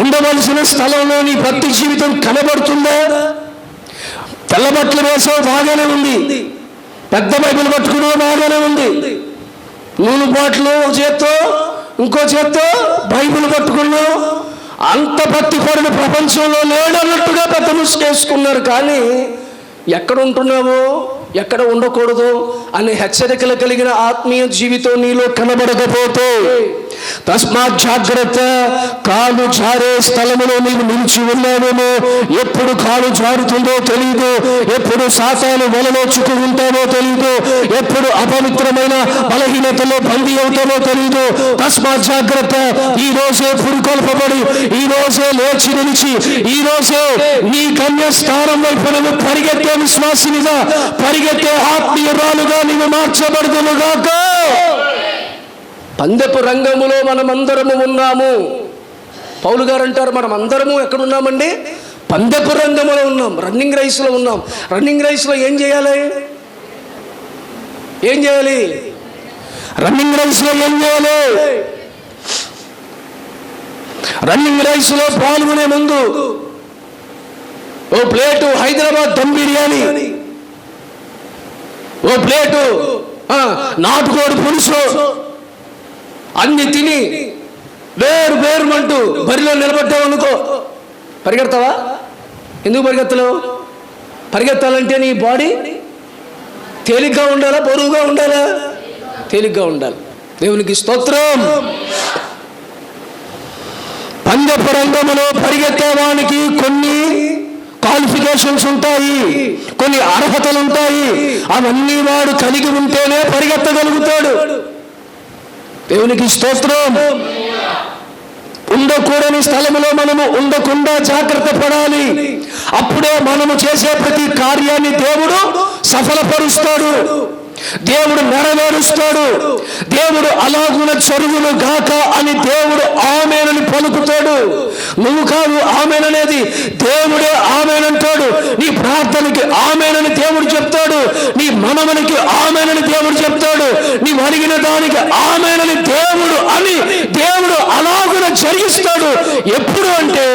ఉండవలసిన స్థలంలో నీ భక్తి జీవితం కనబడుతుందా? తెల్ల బట్టలు వేసావు, బాగానే ఉంది. పెద్ద బైబిల్ పట్టుకున్నావు, బాగానే ఉంది. నూనె బాటలు ఒక చేత్తో, ఇంకో చేత్తో బైబిల్ పట్టుకున్నావు. అంత భక్తి పరుడు ప్రపంచంలో లేడన్నట్టుగా పెద్ద ముసుకేసుకున్నారు. కానీ ఎక్కడ ఉంటున్నావో, ఎక్కడ ఉండకూడదు అనే హెచ్చరికలు కలిగిన ఆత్మీయ జీవితం నీలో కనబడకపోతే తస్మాత్ జాగ్రత్త. కాలు జారే స్థలములో నీవు నిలిచి ఉన్నావేమో. ఎప్పుడు కాలు జారుతుందో తెలియదు, ఎప్పుడు సాతాను వలలో చిక్కుకుంటామో తెలియదు, ఎప్పుడు అపవిత్రమైన బలహీనతలో బందీ అవుతామో తెలియదు. తస్మాత్ జాగ్రత్త. ఈ రోజే పురుకొల్పబడి, ఈ రోజే లేచి నిలిచి, ఈ రోజే నీ గమ్యస్థానం వైపు నువ్వు పరిగెత్తే విశ్వాసినిగా, పరిగెత్తే ఆత్మీయురాలుగా నీవు మార్చబడుదునుగాక. పందెపు రంగములో మనమందరము ఉన్నాము. పౌలు గారు అంటారు, మనం అందరము ఎక్కడున్నామండి? పందెపు రంగంలో ఉన్నాం, రన్నింగ్ రేస్లో ఉన్నాం. రన్నింగ్ రేస్లో ఏం చేయాలి? ఏం చేయాలి? రన్నింగ్ రేస్లో ఏం చేయాలి? రన్నింగ్ రేస్లో పాల్గొనే ముందు ఓ ప్లేటు హైదరాబాద్ దమ్ బిర్యానీ, ఓ ప్లేటు నాటుకోడి పులుసు అన్ని తిని వేరు వేరుమంటూ బరిలో నిలబడ్డావు అనుకో, పరిగెడతావా? ఎందుకు పరిగెత్తలేవు? పరిగెత్తాలంటే నీ బాడీ తేలిగ్గా ఉండాలా, బరువుగా ఉండాలా? తేలిగ్గా ఉండాలి. దేవునికి స్తోత్రం. పందెపు రంగములో పరిగెత్తేవానికి కొన్ని క్వాలిఫికేషన్స్ ఉంటాయి, కొన్ని అర్హతలు ఉంటాయి. అవన్నీ వాడు కలిగి ఉంటేనే పరిగెత్తగలుగుతాడు. దేవునికి స్తోత్రం. ఉండకూడని స్థలములో మనము ఉండకుండా జాగ్రత్త పడాలి. అప్పుడే మనము చేసే ప్రతి కార్యాన్ని దేవుడు సఫలపరుస్తాడు, దేవుడు నెరవేరుస్తాడు. దేవుడు అలాగున చరుగును గాక అని దేవుడు ఆమేనని పలుకుతాడు. నువ్వు కాదు ఆమేననేది, దేవుడే ఆమేనంటాడు. నీ ప్రార్థనకి ఆమేనని దేవుడు చెప్తాడు, నీ మనవనికి ఆమేనని దేవుడు చెప్తాడు, నీవు అడిగిన దానికి ఆమేనని దేవుడు అలాగున జరిగిస్తాడు. ఎప్పుడు అంటే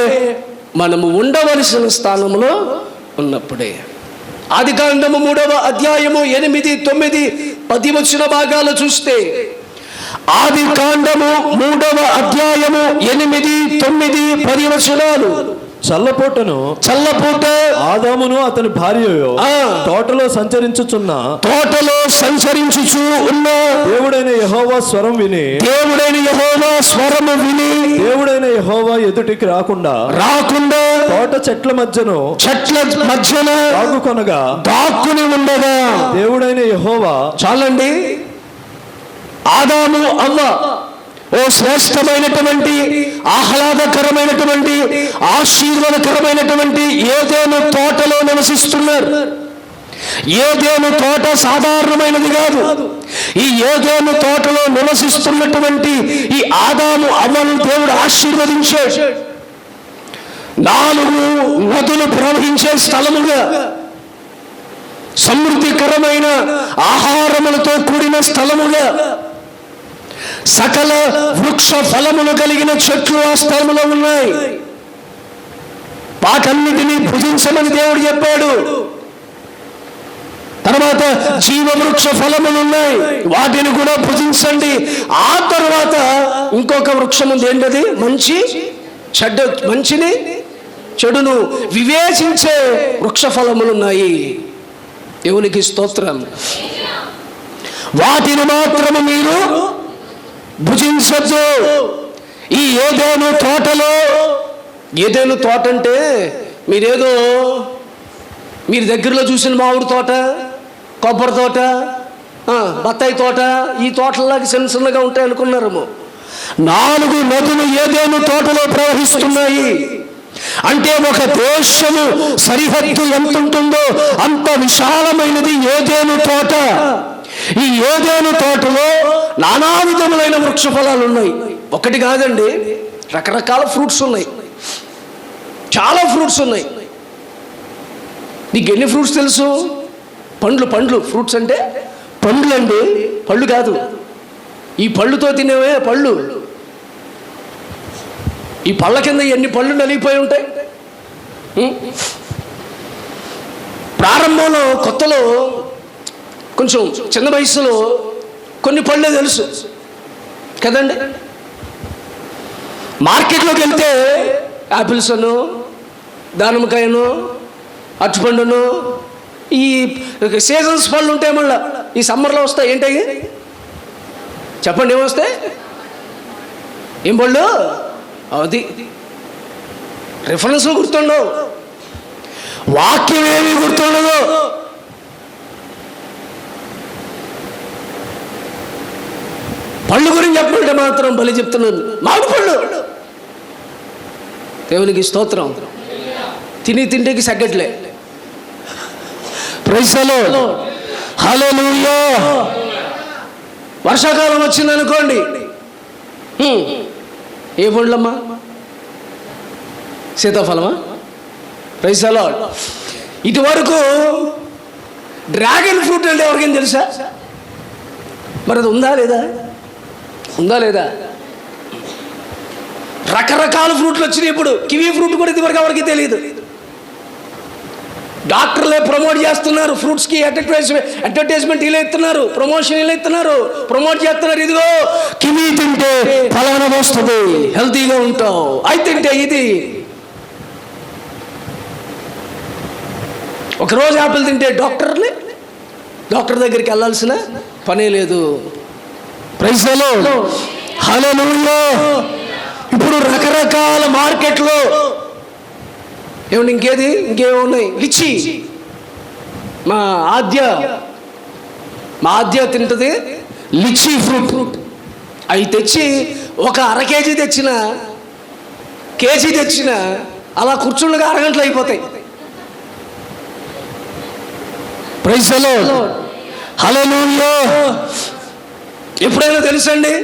మనము ఉండవలసిన స్థానంలో ఉన్నప్పుడే. ఆదికాండము 3వ అధ్యాయము 8, 9, 10 వచ్చిన భాగాలు చూస్తే, ఆదికాండము 3వ అధ్యాయము 8, 9, 10 వచనాలు. చల్లపూట
ఆదామును అతని భార్యయో తోటలో సంచరించుచు ఉన్న దేవుడైన యెహోవా స్వరం విని దేవుడైన యెహోవా ఎదుటికి రాకుండా తోట చెట్ల మధ్యన
దాక్కుని ఉండగా
దేవుడైన యెహోవా.
చాలండి. ఆదాము అవ్వ ఓ శ్రేష్టమైనటువంటి, ఆహ్లాదకరమైనటువంటి, ఆశీర్వాదకరమైనటువంటి ఏదైనా తోటలో నివసిస్తున్నారు. ఏదైనా తోట సాధారణమైనది కాదు. ఈ ఏదైనా తోటలో నివసిస్తున్నటువంటి ఈ ఆదాము అవ్వను దేవుడు ఆశీర్వదించాడు. 4 నదులు ప్రవహించే స్థలముగా, సమృద్ధికరమైన ఆహారములతో కూడిన స్థలముగా, సకల వృక్ష ఫలములు కలిగిన చెట్లు ఆ స్థలములో ఉన్నాయి. వాటన్నిటినీ భుజించమని దేవుడు చెప్పాడు. తర్వాత జీవవృక్ష ఫలములు ఉన్నాయి, వాటిని కూడా భుజించండి. ఆ తర్వాత ఇంకొక వృక్షం ఉంది, ఏంటది? మంచిని చెడును వివేచించే వృక్ష ఫలములు ఉన్నాయి. దేవునికి స్తోత్రం. వాటిని మాత్రము మీరు భుజించద్దు. ఈ ఏదైనా తోటలో, ఏదైనా తోట అంటే మీరు దగ్గరలో చూసిన మామిడి తోట, కొబ్బరి తోట, బత్తాయి తోట, ఈ తోటలాగా చిన్న చిన్నగా ఉంటాయి అనుకున్నారేమో.
4 నదులు ఏదెను తోటలో ప్రవహిస్తున్నాయి. అంటే ఒక దేశము సరిహద్దు ఎంత ఉంటుందో అంత విశాలమైనది ఏదెను తోట. ఈ ఏదెను తోటలో
నానా విధములైన వృక్ష ఫలాలు ఉన్నాయి. ఒకటి కాదండి, రకరకాల ఫ్రూట్స్ ఉన్నాయి, చాలా ఫ్రూట్స్ ఉన్నాయి. నీకు ఎన్ని ఫ్రూట్స్ తెలుసు? పండ్లు. ఫ్రూట్స్ అంటే పండ్లు అండి, పళ్ళు కాదు. ఈ పళ్ళుతో తినేవే పళ్ళు. ఈ పళ్ళ కింద ఎన్ని పళ్ళు నలిగిపోయి ఉంటాయి. ప్రారంభంలో కొత్తలో కొంచెం చిన్న వయసులో కొన్ని పళ్ళే తెలుసు కదండి. మార్కెట్లోకి వెళ్తే యాపిల్స్ అను, దానిమ్మకాయను, అరటిపండును, ఈ సీజన్స్ పళ్ళు ఉంటాయి. మళ్ళీ ఈ సమ్మర్లో వస్తాయి. ఏంటవి చెప్పండి, ఏమొస్తాయి? ఏం పళ్ళు? అది రిఫరెన్స్లు గుర్తుండవు, వాక్యం ఏమీ గుర్తుండదు. పళ్ళు గురించి చెప్పండి మాత్రం బలి చెప్తున్నాను. మామిడి పళ్ళు. దేవునికి స్తోత్రం. తిండికి సగ్గట్లే.
Praise the lord, hallelujah.
వర్షాకాలం వచ్చిందనుకోండి, ఏ పండ్లమ్మా? సీతాఫలమా? Praise the lord. ఇటువరకు డ్రాగన్ ఫ్రూట్ అంటే ఎవరికైనా తెలుసా? మరి అది ఉందా లేదా? రకరకాల ఫ్రూట్లు వచ్చినాయి ఇప్పుడు. కివీ ఫ్రూట్ కూడా ఇదివరకు ఎవరికి తెలియదు. డాక్టర్లే ప్రమోట్ చేస్తున్నారు ఫ్రూట్స్కి. అడ్వర్టైజ్మెంట్ ఇలా ఇస్తున్నారు, ప్రమోషన్ ఇలా ఇస్తున్నారు, ప్రమోట్ చేస్తున్నారు. ఇదిగో
కివీ తింటే ఫలానా వస్తుంది,
హెల్తీగా ఉంటావు. అది తింటే ఇది. ఒకరోజు యాపిల్ తింటే డాక్టర్ దగ్గరికి వెళ్ళాల్సిన పనే లేదు.
ప్రైజ్ ది లార్డ్, హల్లెలూయా.
ఇప్పుడు రకరకాల మార్కెట్లో ఏమండి ఇంకేమున్నాయి? లిచ్చి. మా ఆద్య తింటది లిచ్చి ఫ్రూట్. అవి తెచ్చి ఒక అర కేజీ తెచ్చిన అలా కూర్చుండగా అరగంటలు అయిపోతాయి.
ప్రైజ్ ది లార్డ్, హల్లెలూయా.
ఎప్పుడైనా తెలుసండి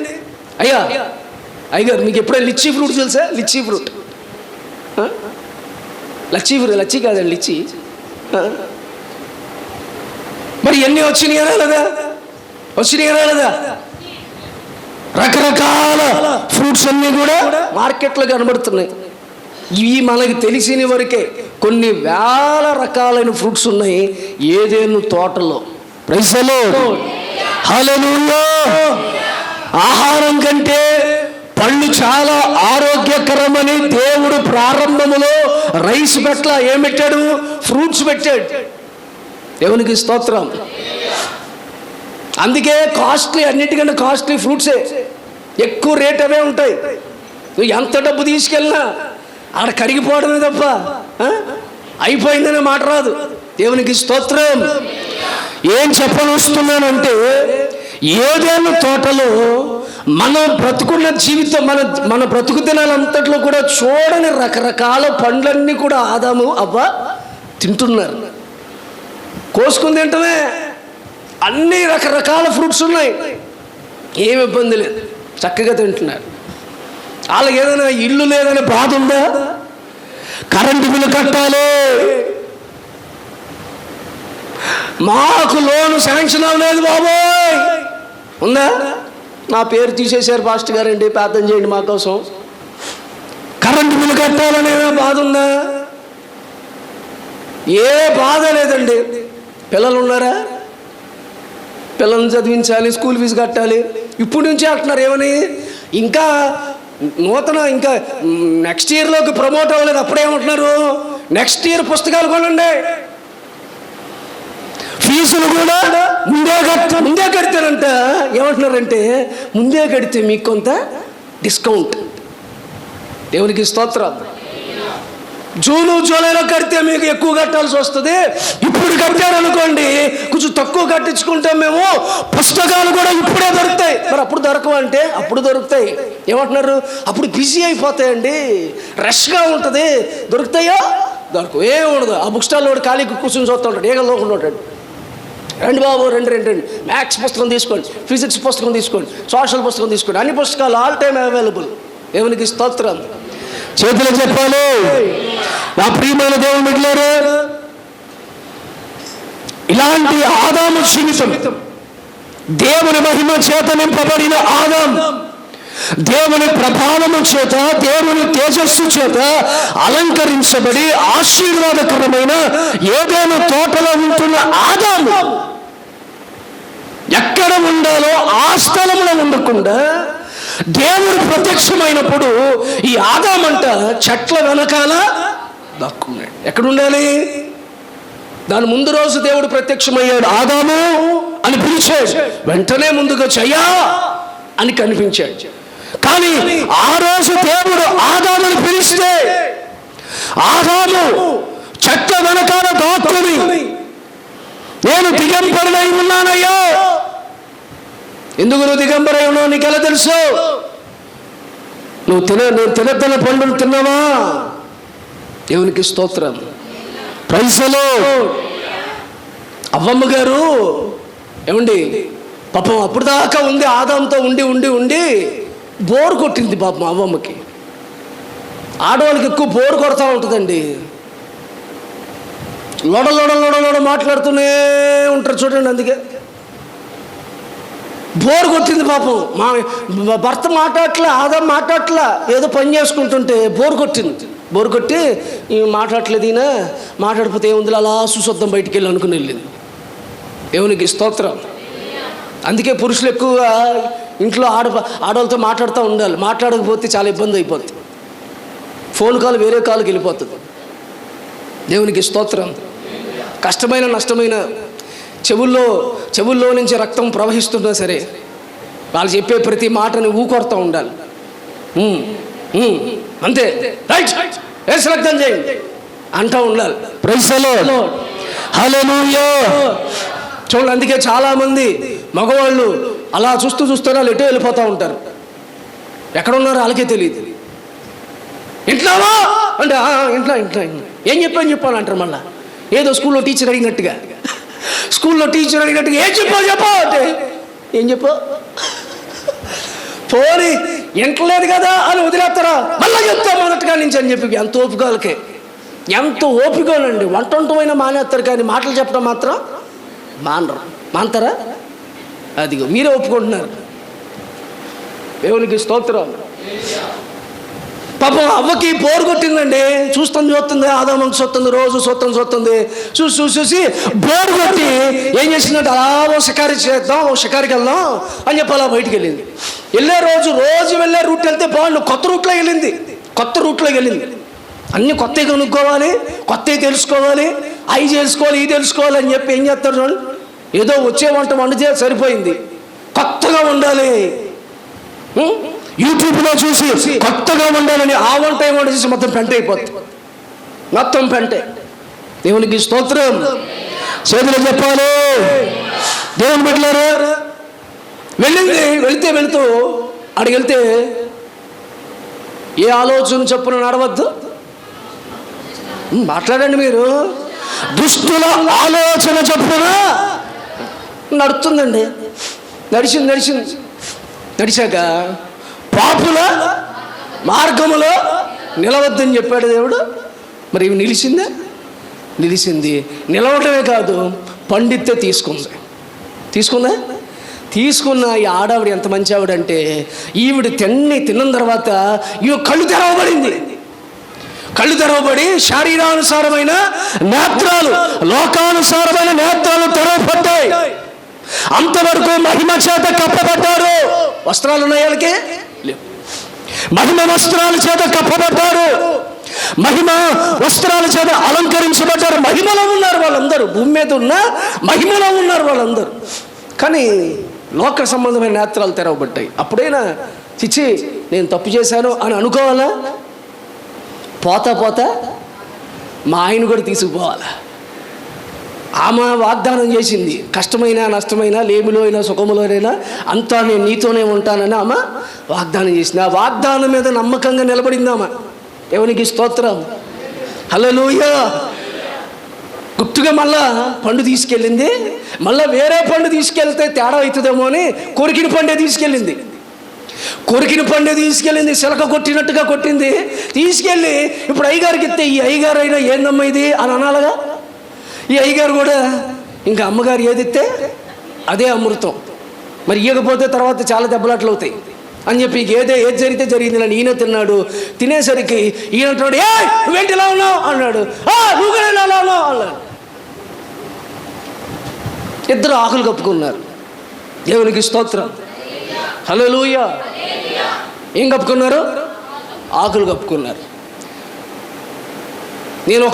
అయ్యగారు మీకు ఎప్పుడైనా లిచ్చి ఫ్రూట్ తెలుసా? లిచ్చి ఫ్రూట్, లచ్చి కాదండి, లిచ్చి. మరి ఎన్ని వచ్చినాయా లేదా? రకరకాల ఫ్రూట్స్ అన్నీ కూడా మార్కెట్లో కనబడుతున్నాయి. ఇవి మనకి తెలిసిన వరకే. కొన్ని వేల రకాలైన ఫ్రూట్స్ ఉన్నాయి ఏదేను తోటలో.
ప్రైజ్ ది లార్డ్, హల్లెలూయా.
ఆహారం కంటే పళ్ళు చాలా ఆరోగ్యకరమని దేవుడు ప్రారంభములో రైస్ పట్ల ఏం పెట్టాడు? ఫ్రూట్స్ పెట్టాడు. దేవునికి స్తోత్రం. అందుకే అన్నిటికంటే కాస్ట్లీ ఫ్రూట్సే, ఎక్కువ రేట్ అవే ఉంటాయి. నువ్వు ఎంత డబ్బు తీసుకెళ్ళినా ఆడ కరిగిపోవడమే తప్ప అయిపోయిందనే మాట రాదు. దేవునికి స్తోత్రం.
ఏం చెప్పనొస్తున్నానంటే, ఏదైనా తోటలో మనం బ్రతుకున్న జీవితం, మన బ్రతుకు దినాలంతట్లో కూడా చూడని రకరకాల పండ్లన్నీ కూడా ఆదాము అవ్వ తింటున్నారు.
కోసుకుని తింటమే. అన్ని రకరకాల ఫ్రూట్స్ ఉన్నాయి, ఏమి ఇబ్బంది లేదు, చక్కగా తింటున్నారు. వాళ్ళకి ఏదైనా ఇల్లు లేదని బాధ ఉందా?
కరెంటు బిల్లు కట్టాలి,
మాకు లోను శాంక్షన్ అవ్వలేదు బాబోయ్ ఉందా? నా పేరు తీసేశారు పాస్టర్ గారండి, ప్రార్థన చేయండి మా కోసం. కరెంటు బిల్లు కట్టాలనే బాధ ఉందా? ఏ బాధ లేదండి. పిల్లలు ఉన్నారా? పిల్లల్ని చదివించాలి, స్కూల్ ఫీజు కట్టాలి. ఇప్పుడు నుంచే అంటున్నారు ఏమని, ఇంకా నెక్స్ట్ ఇయర్లోకి ప్రమోట్ అవ్వలేదు, అప్పుడేమంటున్నారు, నెక్స్ట్ ఇయర్ పుస్తకాలు కొనండి, ఫీజులు కూడా ముందే కడితేనంట. ఏమంటున్నారంటే, ముందే కడితే మీకు కొంత డిస్కౌంట్. దేవునికి స్తోత్రం. జూను జూలైలో కడితే మీకు ఎక్కువ కట్టాల్సి వస్తుంది. ఇప్పుడు కట్టారనుకోండి కొంచెం తక్కువ కట్టించుకుంటాం మేము. పుస్తకాలు కూడా ఇప్పుడే దొరుకుతాయి. మరి అప్పుడు దొరకవంటే అప్పుడు దొరుకుతాయి. ఏమంటున్నారు? అప్పుడు బిజీ అయిపోతాయండి, రష్గా ఉంటుంది. దొరుకుతాయా? దొరకవు, ఏమి ఉండదు. ఆ బుక్ స్టాల్లో ఖాళీకి కూర్చొని చూస్తూ ఉంటాడు, ఏగలోకుండా ఉంటాడు. రండి బాబు రండి, మ్యాథ్స్ పుస్తకం తీసుకోండి, ఫిజిక్స్ పుస్తకం తీసుకోండి, సోషల్ పుస్తకం తీసుకోండి, అన్ని పుస్తకాలు ఆల్ టైమ్ అవైలబుల్. దేవునికి స్తోత్రం.
చేతులు చెప్పాలి. నా ప్రియమైన దేవుని బిడ్డలారా, ఇలాంటి ఆదాము జీవితం, దేవుని మహిమ చేత నింపబడిన ఆదాము, దేవుని ప్రభావము చేత, దేవుని తేజస్సు చేత అలంకరించబడి ఆశీర్వాదకరమైన ఏదైనా తోటలో ఉంటున్న ఆదాము ఎక్కడ ఉండాలో ఆ స్థలంలో ఉండకుండా దేవుడు ప్రత్యక్షమైనప్పుడు ఈ ఆదామంట చెట్ల వెనకాల దక్కున్నాడు. ఎక్కడ ఉండాలి? దాని ముందు రోజు దేవుడు ప్రత్యక్షమయ్యాడు. ఆదాము అని పిలిచాడు. వెంటనే ముందుగా చెయ్యా అని కనిపించాడు. కానీ ఆ రోజు దేవుడు ఆదాముని పిలిస్తే ఆదాము చెట్ల వెనకాల దాక్కుని, నేను దిగంబరుడై ఉన్నానయ్యా. ఎందుకు నువ్వు దిగంబరై ఉన్నావు నీకు ఎలా తెలుసు? నువ్వు తినద్దని పండును తిన్నావా? దేవునికి స్తోత్రం. ప్రైజులో అవ్వమ్మ గారు ఏమండి పాపం అప్పుడు దాకా ఉంది ఆదాంతో ఉండి బోర్ కొట్టింది పాపం అవ్వమ్మకి. ఆడవాళ్ళకి ఎక్కువ బోర్ కొడతా ఉంటుందండి. లోడ మాట్లాడుతూనే ఉంటారు చూడండి. అందుకే బోర్ కొట్టింది పాపం. మా భర్త మాట్లాడట్లా, ఆదాం మాట్లాడట్లా, ఏదో పని చేసుకుంటుంటే బోర్ కొట్టి ఈ మాట్లాడట్లేదు, ఈయన మాట్లాడిపోతే ఏముంది అలా సుశుద్ధం బయటికి వెళ్ళి అనుకుని వెళ్ళింది. దేవునికి స్తోత్రం. అందుకే పురుషులు ఎక్కువగా ఇంట్లో ఆడవాళ్ళతో మాట్లాడుతూ ఉండాలి. మాట్లాడకపోతే చాలా ఇబ్బంది అయిపోతుంది. ఫోన్ కాల్ వేరే కాల్కి వెళ్ళిపోతుంది. దేవునికి స్తోత్రం. కష్టమైన నష్టమైన చెవుల్లో నుంచి రక్తం ప్రవహిస్తున్నా సరే వాళ్ళు చెప్పే ప్రతి మాటని ఊకొడతా ఉండాలి. అంతే, వేసి రక్తం చేయండి అంటూ ఉండాలి. ప్రైజ్ ది లార్డ్, హల్లెలూయా.
చూడండి, అందుకే చాలామంది మగవాళ్ళు అలా చూస్తూనే వాళ్ళు ఎటో వెళ్ళిపోతూ ఉంటారు. ఎక్కడున్నారో వాళ్ళకే తెలియదు. ఇంట్లోవా అంటే ఇంట్లో ఏం చెప్పాను అంటారు. మళ్ళీ ఏదో స్కూల్లో టీచర్ అడిగినట్టుగా ఏం చెప్పా అంటే ఏం చెప్పా పోని ఇంటలేదు కదా అని వదిలేస్తారా, మళ్ళీ చెప్తా మొదటిగా నుంచి అని చెప్పి ఎంత ఓపికలండి. వంటంటమైనా మానేస్తారు కానీ మాటలు చెప్పడం మాత్రం మానతారా? అదిగో మీరే ఒప్పుకుంటున్నారు. దేవునికి స్తోత్రం. పాపం అవ్వకి బోరు కొట్టిందండి. చూస్తుంది ఆదాముకి రోజు చూస్తుంది. చూసి బోరు కొట్టి ఏం చేసిందంటే అలా షికారికి వెళ్దాం అని చెప్పి అలా బయటికి వెళ్ళింది. రోజు వెళ్ళే రూట్ వెళ్తే బాగుండు, కొత్త రూట్లోకి వెళ్ళింది. అన్నీ కొత్తవి కొనుక్కోవాలి, కొత్తవి తెలుసుకోవాలి, అవి తెలుసుకోవాలి, ఇది తెలుసుకోవాలి అని చెప్పి ఏం చేస్తారు చూడండి. ఏదో వచ్చే వంట వండితే సరిపోయింది, కొత్తగా ఉండాలి. యూట్యూబ్లో చూసి కొత్తగా ఉండాలని ఆ వంట ఏమంట చూసి మొత్తం పెంటే. దేవునికి స్తోత్రం. చేతులు చెప్పాలి. దేవుని బిడ్డలారా, వెళుతూ అడిగి వెళ్తే ఏ ఆలోచన చొప్పున నడవద్దు. మాట్లాడండి మీరు. దుష్టుల ఆలోచన చొప్పున నడుతుందండి. నడిచాక పాపుల మార్గములో నిలవద్దని చెప్పాడు దేవుడు. మరి ఇవి నిలిచింది. నిలవటమే కాదు, పండితే తీసుకున్న ఈ ఆడావిడ ఎంత మంచి ఆవిడంటే, ఈవిడ తిన్న తర్వాత ఈమె కళ్ళు తెరవబడి శారీరానుసారమైన నేత్రాలు, లోకానుసారమైన నేత్రాలు తెరవబడ్డాయి. అంతవరకు మహిమ చేత కప్పబడ్డారు. వస్త్రాలు ఉన్నాయి వాళ్ళకి, మహిమ వస్త్రాల చేత కప్పబడ్డారు. మహిమ వస్త్రాల చేత అలంకరించబడ్డారు. మహిమలో ఉన్నారు వాళ్ళందరూ. భూమి మీద ఉన్న మహిమలో ఉన్నారు వాళ్ళందరూ. కానీ లోక సంబంధమైన నేత్రాలు తెరవబడ్డాయి. అప్పుడైనా చిచ్చి నేను తప్పు చేశాను అని అనుకోవాలా? పోతా మా ఆయన కూడా తీసుకుపోవాలి. ఆమె వాగ్దానం చేసింది, కష్టమైనా నష్టమైనా లేమిలో అయినా సుఖములోనైనా అంతా నేను నీతోనే ఉంటానని ఆమె వాగ్దానం చేసింది. ఆ వాగ్దానం మీద నమ్మకంగా నిలబడింది ఆమె. దేవునికి స్తోత్రం, హల్లెలూయా. గుర్తుగా మళ్ళా పండు తీసుకెళ్ళింది. మళ్ళీ వేరే పండు తీసుకెళ్తే తేడా అవుతుందేమో అని కొరికిన పండే తీసుకెళ్ళింది. కొరికిన పండే తీసుకెళ్ళింది, చిలక కొట్టినట్టుగా కొట్టింది. తీసుకెళ్ళి ఇప్పుడు అయ్యగారికి ఇస్తే ఈ అయ్యగారు అయినా ఏందమ్మా ఇది అని అనాలగా. ఈ అయ్యగారు కూడా ఇంకా అమ్మగారు ఏది ఇస్తే అదే అమృతం, మరి ఇవ్వకపోతే తర్వాత చాలా దెబ్బలాట్లు అవుతాయి అని చెప్పి ఏది జరిగితే జరిగింది అని ఈయన తిన్నాడు. తినేసరికి ఈయన అంటున్నాడు, ఏ నువ్వేంటి ఇలా ఉన్నావు అన్నాడు. నువ్వు కూడా ఇలా ఉన్నావు అన్నాడు. ఇద్దరు ఆకులు కప్పుకున్నారు. దేవునికి స్తోత్రం, హల్లెలూయా. ఏం కప్పుకున్నారు? ఆకులు కప్పుకున్నారు. నేను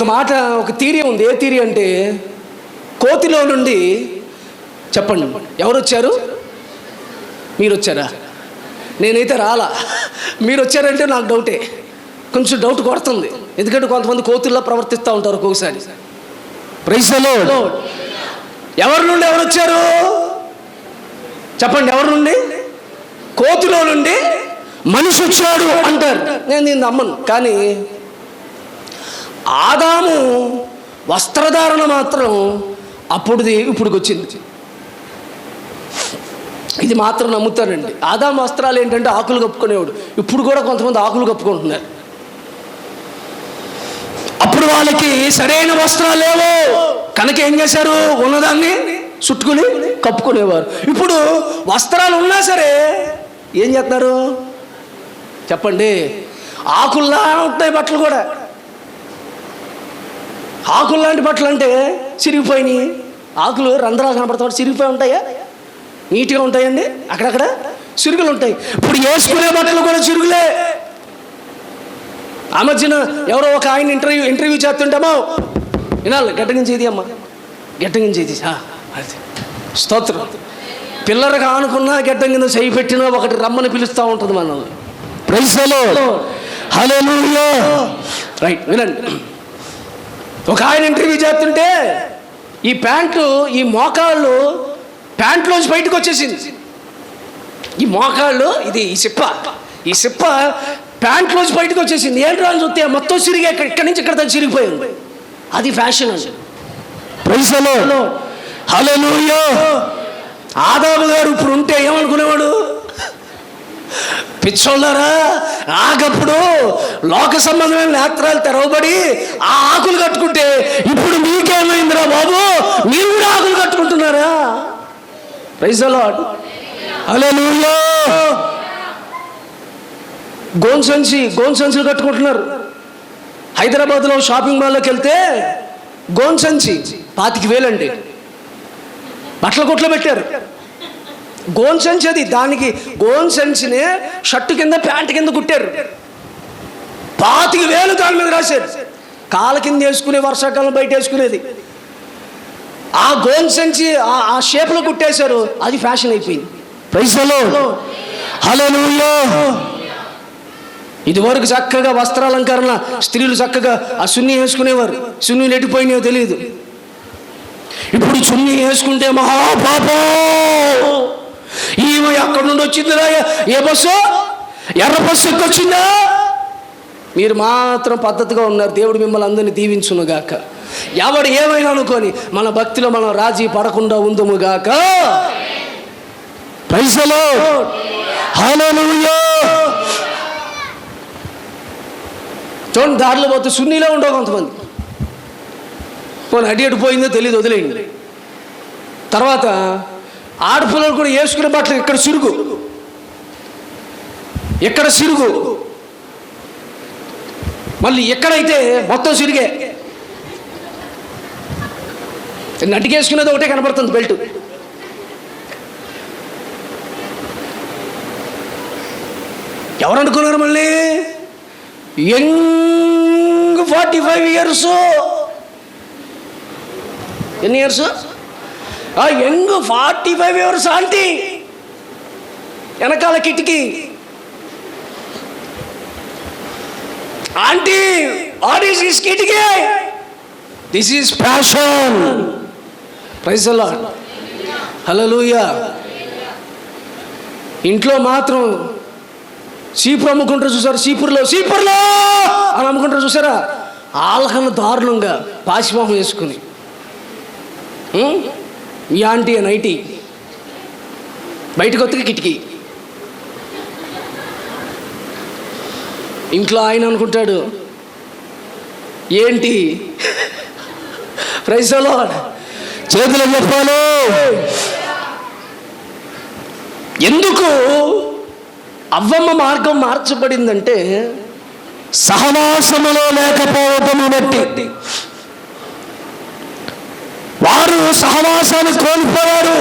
ఒక థియరీ ఉంది. ఏ థియరీ అంటే, కోతిలో నుండి చెప్పండి ఎవరు వచ్చారు? మీరు వచ్చారా? నేనైతే రాలా. మీరు వచ్చారంటే నాకు డౌటే, కొంచెం డౌట్ కొడుతుంది. ఎందుకంటే కొంతమంది కోతుల్లా ప్రవర్తిస్తూ ఉంటారు ఒక్కొక్కసారి. Praise the Lord. ఎవరి నుండి ఎవరు వచ్చారు చెప్పండి? ఎవరి నుండి? కోతిలో నుండి మనిషి వచ్చాడు అంటారు. నేను దీన్ని నమ్మను. కానీ ఆదాము వస్త్రధారణ మాత్రం ఇప్పుడు వచ్చింది. ఇది మాత్రం నమ్ముతానండి. ఆదాము వస్త్రాలు ఏంటంటే ఆకులు కప్పుకునేవాడు. ఇప్పుడు కూడా కొంతమంది ఆకులు కప్పుకుంటున్నారు. అప్పుడు వాళ్ళకి సరైన వస్త్రాలు లేవు కనుక ఏం చేశారు? ఉన్నదాన్ని చుట్టుకుని కప్పుకునేవారు. ఇప్పుడు వస్త్రాలు ఉన్నా సరే ఏం చేస్తున్నారు చెప్పండి? ఆకుల్లా ఉంటాయి బట్టలు కూడా. ఆకుల్లాంటి బట్టలు అంటే చిరిగిపోయినాయి. ఆకులు రంధ్రాలు కనపడతాడు, చిరిగిపోయి ఉంటాయా? నీట్గా ఉంటాయండి, అక్కడక్కడ చిరుగులు ఉంటాయి. ఇప్పుడు వేసుకునే బట్టలు కూడా చిరుగులే. ఆ మధ్యన ఎవరో ఒక ఆయన ఇంటర్వ్యూ చేస్తుంటామో వినాలి, గట్టగించేది అమ్మ, గట్టగించేది. స్తోత్రం. పిల్లలకు ఆనుకున్నా గడ్డం కింద చేయి పెట్టినా ఒకటి రమ్మని పిలుస్తూ ఉంటుంది మనల్ని. Praise the lord, hallelujah. Right, వినండి. ఒక ఆయన ఇంటర్వ్యూ చేస్తుంటే ఈ మోకాళ్ళు ప్యాంట్లోంచి బయటకు వచ్చేసింది. ఈ మోకాళ్ళు ఈ సిప్ప ప్యాంట్లోంచి బయటకు వచ్చేసింది. ఏంటి అని చూస్తే మొత్తం చిరిగి ఇక్కడి నుంచి ఇక్కడ దాకా చిరిగిపోయింది. అది ఫ్యాషన్ అండి. ప్రైజ్ ది లార్డ్, హల్లెలూయా. ఆదాము గారు ఇప్పుడు ఉంటే ఏమనుకునేవాడు? పిచ్చోళ్ళారా, ఆగప్పుడు లోక సంబంధమైన నేత్రాలు తెరవబడి ఆ ఆకులు కట్టుకుంటే ఇప్పుడు మీకేమైందిరా బాబు, మీరు కూడా ఆకులు కట్టుకుంటున్నారా? Praise the lord, hallelujah. గోన్ సంచులు కట్టుకుంటున్నారు. హైదరాబాద్లో షాపింగ్ మాల్లోకి వెళ్తే గోన్ సంచి 25,000 అండి. బట్టల కొట్లో పెట్టారు గోన్ సంచి. అది దానికి గోన్ సంచినే షర్టు కింద ప్యాంటు కింద కుట్టారు. 25,000 దాని మీద రాశారు. కాళ్ళ కింద వేసుకునే, వర్షాకాలం బయట వేసుకునేది. ఆ గోన్ సంచి ఆ షేప్లో కుట్టేశారు. అది ఫ్యాషన్ అయిపోయింది. ప్రైజ్ ది లార్డ్, హల్లెలూయా. ఇదివరకు చక్కగా వస్త్రాలంకరణ స్త్రీలు చక్కగా ఆ చున్నీ వేసుకునేవారు. చున్నీలు ఎట్టిపోయినాయో తెలియదు. ఇప్పుడు చున్నీ వేసుకుంటే మహాపాపం. ఈమె ఎక్కడి నుండి వచ్చిందిరా? ఏ బస్సు? ఎర్ర బస్సు ఎక్కొచ్చిందా? మీరు మాత్రం పద్ధతిగా ఉన్నారు. దేవుడు మిమ్మల్ని అందరినీ దీవించునుగాక. ఎవడు ఏమైనా అనుకొని మన భక్తిలో మనం రాజీ పడకుండా ఉందుముగాక. ప్రైజ్ ది లార్డ్, హల్లెలూయా. చూడండి, దారిలో పోతే సున్నీలో ఉండవు కొంతమంది. కొన్ని అటు పోయిందో తెలియదు, వదిలేయండి. తర్వాత ఆడపిల్లలు కూడా వేసుకునే బట్టలు ఇక్కడ సిరుగు, మళ్ళీ ఎక్కడైతే మొత్తం సిరిగే. నటికేసుకునేది ఒకటే కనపడుతుంది, బెల్ట్. ఎవరు అనుకున్నారు? మళ్ళీ యంగ్ 45 ఇయర్స్. ఎన్ని ఇయర్స్? Young 45 years aunty. వెనకాల కిటికీ. ఆంటీ, వాట్ ఈస్ దిస్ కిటికీ?
This is passion. Praise the lord. Hallelujah. ఇంట్లో మాత్రం చీపురు అమ్ముకుంటారు చూసారు, చీపురులో అని అమ్ముకుంటారు చూసారా, ఆళ్ళకన్నా దారుణంగా పాసిమోహం వేసుకుని మీ ఆంటీ నైటీ బయటకు వస్తే కిటికీ. ఇంట్లో ఆయన అనుకుంటాడు ఏంటి, ప్రైజ్ ది లార్డ్, చేతులు చెప్పాలి. ఎందుకు అవ్వమ్మ మార్గం మార్చబడిందంటే సహవాసములో లేకపోవటము బట్టి. వారు సహవాసాన్ని కోల్పోయారు.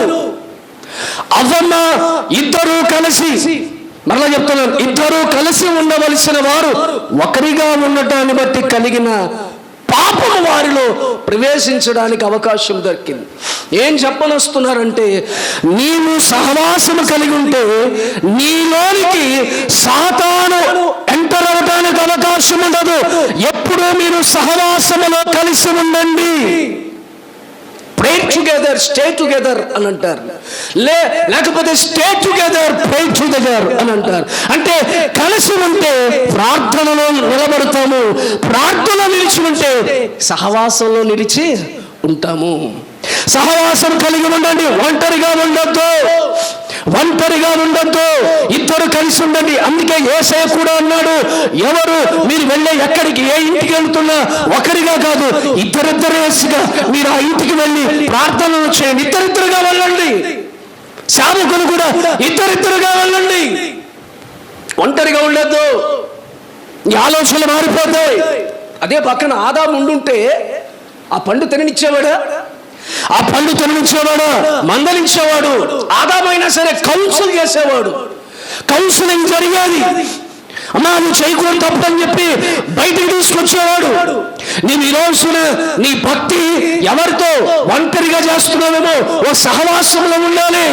అవ్వమ్మ ఇద్దరూ కలిసి, మరలా చెప్తున్నాను, ఇద్దరూ కలిసి ఉండవలసిన వారు ఒకరిగా ఉండటాన్ని బట్టి కలిగిన పాపము వారిలో ప్రవేశించడానికి అవకాశం దొరికింది. ఏం చెప్పనొస్తున్నారంటే, నీవు సహవాసము కలిగి ఉంటే నీలోనికి సాతాను ఎంటర్ అవడానికి అవకాశం ఉండదు. ఎప్పుడూ మీరు సహవాసములో కలిసి ఉండండి. ప్రే టుగెదర్, స్టే టుగెదర్ అని అంటారు. లేకపోతే స్టే టుగెదర్, ప్రే టుగెదర్ అని అంటారు. అంటే కలిసి ఉంటే ప్రార్థనలో నిలబడతాము, ప్రార్థన నిలిచి ఉంటే సహవాసంలో నిలిచి ఉంటాము. సహవాసం కలిగి ఉండండి, ఒంటరిగా ఉండొద్దు, ఇద్దరు కలిసి ఉండండి. అందుకే యేసయ్య కూడా అన్నాడు, ఎవరు మీరు వెళ్ళే ఎక్కడికి ఏ ఇంటికి వెళ్తున్నా ఒకరిగా కాదు, ఇద్దరిద్దరేసిగా మీరు ఆ ఇంటికి వెళ్ళి ప్రార్థనలు చేయండి. ఇద్దరిద్దరుగా వెళ్ళండి. సేవకులు కూడా ఇద్దరిద్దరుగా వెళ్ళండి, ఒంటరిగా ఉండొద్దు. ఈ ఆలోచనలు మారిపోతాయి. అదే పక్కన ఆదాము ఉండుంటే ఆ పండు తిననిచ్చేవాడా? మందలించేవాడు. ఆదామైనా సరే కౌన్సిల్ చేసేవాడు, కౌన్సిలింగ్ జరిగేది. అమ్మా నువ్వు చేయకూడదు తప్పని చెప్పి బయటికి తీసుకొచ్చేవాడు. నీవు ఈ రోజున నీ భక్తి ఎవరితో ఒంటరిగా చేస్తున్నావేమో ఓ సహవాసంలో ఉండాలి.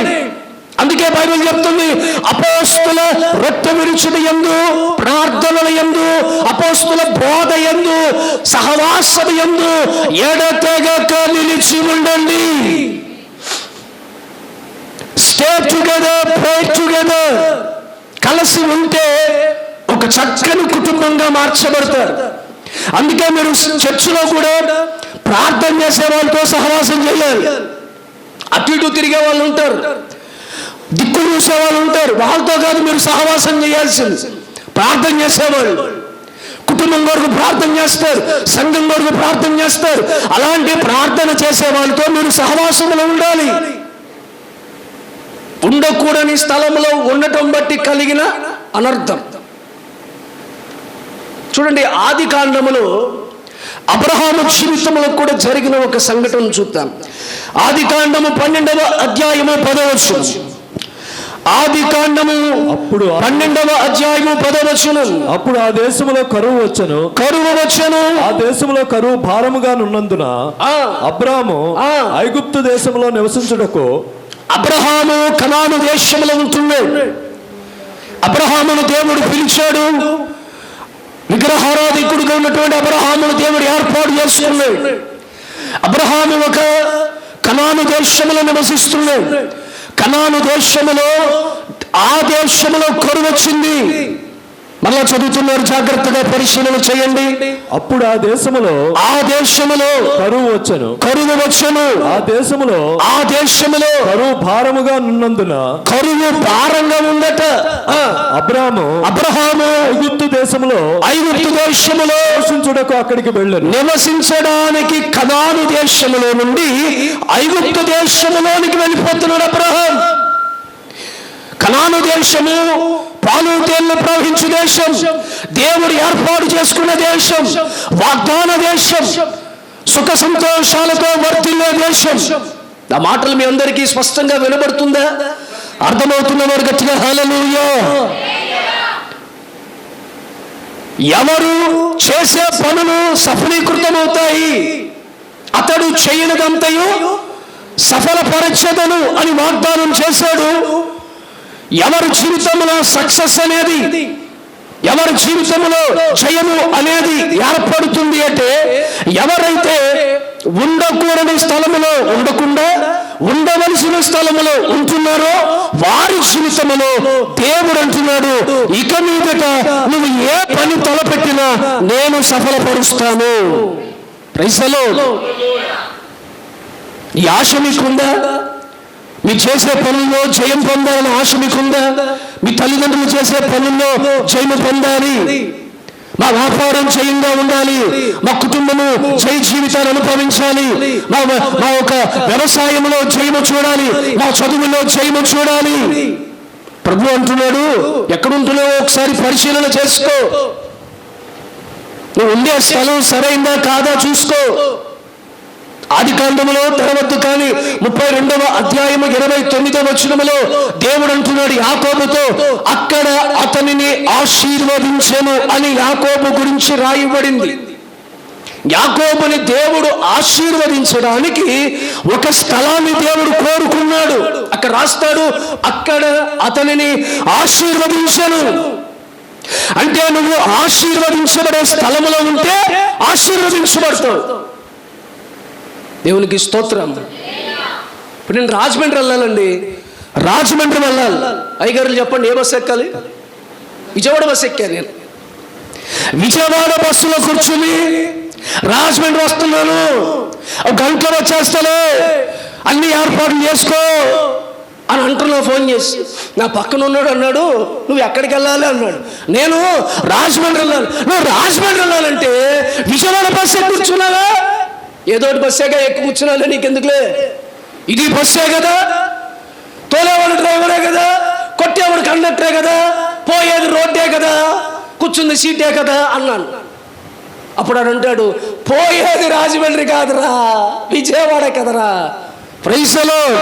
అందుకే బైబిల్ చెప్తుంది, అపోస్తుల రొట్టె విరుచుట యందు, ప్రార్థనల యందు, అపోస్తుల బోధ యందు, సహవాసము యందు ఎడతెగక నిలిచి ఉండండి. స్టే టుగెదర్, ప్రే టుగెదర్. కలిసి ఉంటే ఒక చక్కని కుటుంబంగా మార్చబడతారు. అందుకే మీరు చర్చిలో కూడా ప్రార్థన చేసే వాళ్ళతో సహవాసం చేయాలి. అటు ఇటు తిరిగే వాళ్ళు ఉంటారు, దిక్కులు చూసే వాళ్ళు ఉంటారు, వాళ్ళతో కాదు మీరు సహవాసం చేయాల్సింది. ప్రార్థన చేసేవాళ్ళు కుటుంబం కొరకు ప్రార్థన చేస్తారు, సంఘం కొరకు ప్రార్థన చేస్తారు. అలాంటి ప్రార్థన చేసే వాళ్ళతో మీరు సహవాసంలో ఉండాలి. ఉండకూడని స్థలంలో ఉండటం బట్టి కలిగిన అనర్థం. చూడండి, ఆది కాండములో అబ్రహాము జీవితంలో కూడా జరిగిన ఒక సంఘటన చూద్దాం. ఆది కాండము 12వ అధ్యాయము 10వ వచనం. ఆది కాండము 12వ అధ్యాయము 10వ వచనం.
అప్పుడు ఆ దేశంలో కరువు వచ్చెను. ఆ దేశంలో కరువు భారముగా నున్నందున అబ్రాము ఐగుప్తు దేశంలో నివసించుటకు.
అబ్రహాము కనాను దేశంలో ఉంటున్నాడు. అబ్రహామును దేవుడు పిలిచాడు. విగ్రహారాధికుడిగా ఉన్నటువంటి అబ్రహామును దేవుడు ఏర్పాటు చేసుకున్నాడు. అబ్రహాము ఒక కనాను దేశంలో నివసిస్తున్నాడు. కనాను దేశములో, ఆ దేశంలో కరువు వచ్చింది. మళ్ళా చదువుతున్నారు, జాగ్రత్తగా పరిశీలన చేయండి.
అప్పుడు ఆ దేశములో కరువు వచ్చెను. ఆ దేశములో కరువు భారముగా నున్నందున, కరువు భారంగా ఉందట. అబ్రహాము ఐగుప్తు దేశములో నివసించుటకు అక్కడికి వెళ్ళాను. నివసించడానికి కనాను దేశములో నుండి ఐగుప్తు దేశములోనికి వెళ్ళిపోతున్నాడు అబ్రహాం. కనాను దేశము పాలు తేళ్లు ప్రవహించు దేశం, దేవుడు ఏర్పాటు చేసుకున్న దేశం, వాగ్దాన దేశం, సుఖ సంతోషాలతో వర్తిల్లే దేశం. ఆ మాటలు మీ అందరికీ స్పష్టంగా వినబడుతుందా? అర్థమవుతున్న వారు గట్టిగా హల్లెలూయా. ఎవరు చేసే పనులు సఫలీకృతమవుతాయి, అతడు చేయనిదంతయు సఫలపరచదను అని వాగ్దానం చేశాడు. ఎవరి జీవితంలో సక్సెస్ అనేది, ఎవరి జీవితంలో జయము అనేది ఏర్పడుతుంది అంటే ఎవరైతే
ఉండకూడని స్థలములో ఉండకుండా ఉండవలసిన స్థలములో ఉంటున్నారో వారి జీవితంలో దేవుడు అంటున్నాడు, ఇక మీదట నువ్వు ఏ పని తలపెట్టినా నేను సఫలపరుస్తాను. Praise the lord. ఈ ఆశ మీకుందా? మీరు చేసే పనుల్లో జయం పొందాలని ఆశ మీకుందా? మీ తల్లిదండ్రులు చేసే పనుల్లో జయం పొందాలి, మా వ్యాపారం జయంగా ఉండాలి, మా కుటుంబము జయ జీవితాన్ని అనుభవించాలి, మా ఒక వ్యవసాయంలో జయము చూడాలి, మా చదువులో జయము చూడాలి. ప్రభు అంటున్నాడు, ఎక్కడుంటున్నావో ఒకసారి పరిశీలన చేసుకో. నువ్వు ఉండే స్థలం సరైందా కాదా చూసుకో. ఆదికాండములో తెరవద్దు కానీ 32వ అధ్యాయము 29వ వచనములో దేవుడు అంటున్నాడు యాకోబుతో, అక్కడ అతనిని ఆశీర్వదించెను అని యాకోబు గురించి రాయబడింది. యాకోబుని దేవుడు ఆశీర్వదించడానికి ఒక స్థలాన్ని దేవుడు కోరుకున్నాడు. అక్కడ రాస్తాడు, అక్కడ అతనిని ఆశీర్వదించెను. అంటే నువ్వు ఆశీర్వదించబడే స్థలములో ఉంటే ఆశీర్వదించబడతావు. దేవునికి స్తోత్రం. ఇప్పుడు నేను రాజమండ్రి వెళ్ళాలండి, రాజమండ్రి వెళ్ళాలి. అయ్యగారులు చెప్పండి, ఏ బస్సు ఎక్కాలి? విజయవాడ బస్సు ఎక్కాను నేను. విజయవాడ బస్సులో కూర్చుని రాజమండ్రి వస్తున్నాను, ఒక గంటలో వచ్చేస్తాను, అన్ని ఏర్పాట్లు చేసుకో అని అంటున్నా. ఫోన్ చేసి నా పక్కన ఉన్నాడు, అన్నాడు నువ్వు ఎక్కడికి వెళ్ళాలి అన్నాడు. నేను రాజమండ్రి వెళ్ళాలి. నువ్వు రాజమండ్రి వెళ్ళాలంటే విజయవాడ బస్సు ఎక్కి కూర్చున్నావా? ఏదోటి బస్సేగా ఎక్కువ కూర్చున్నాలే, నీకెందుకులే, ఇది బస్సే కదా, తోలేవాడు డ్రైవరే కదా, కొట్టేవాడు కండక్టరే కదా, పోయేది రోడ్డే కదా, కూర్చుంది సీటే కదా అన్నాను. అప్పుడు ఆడు అంటాడు, పోయేది రాజమండ్రి కాదురా, విజయవాడ కదరా. Praise the lord.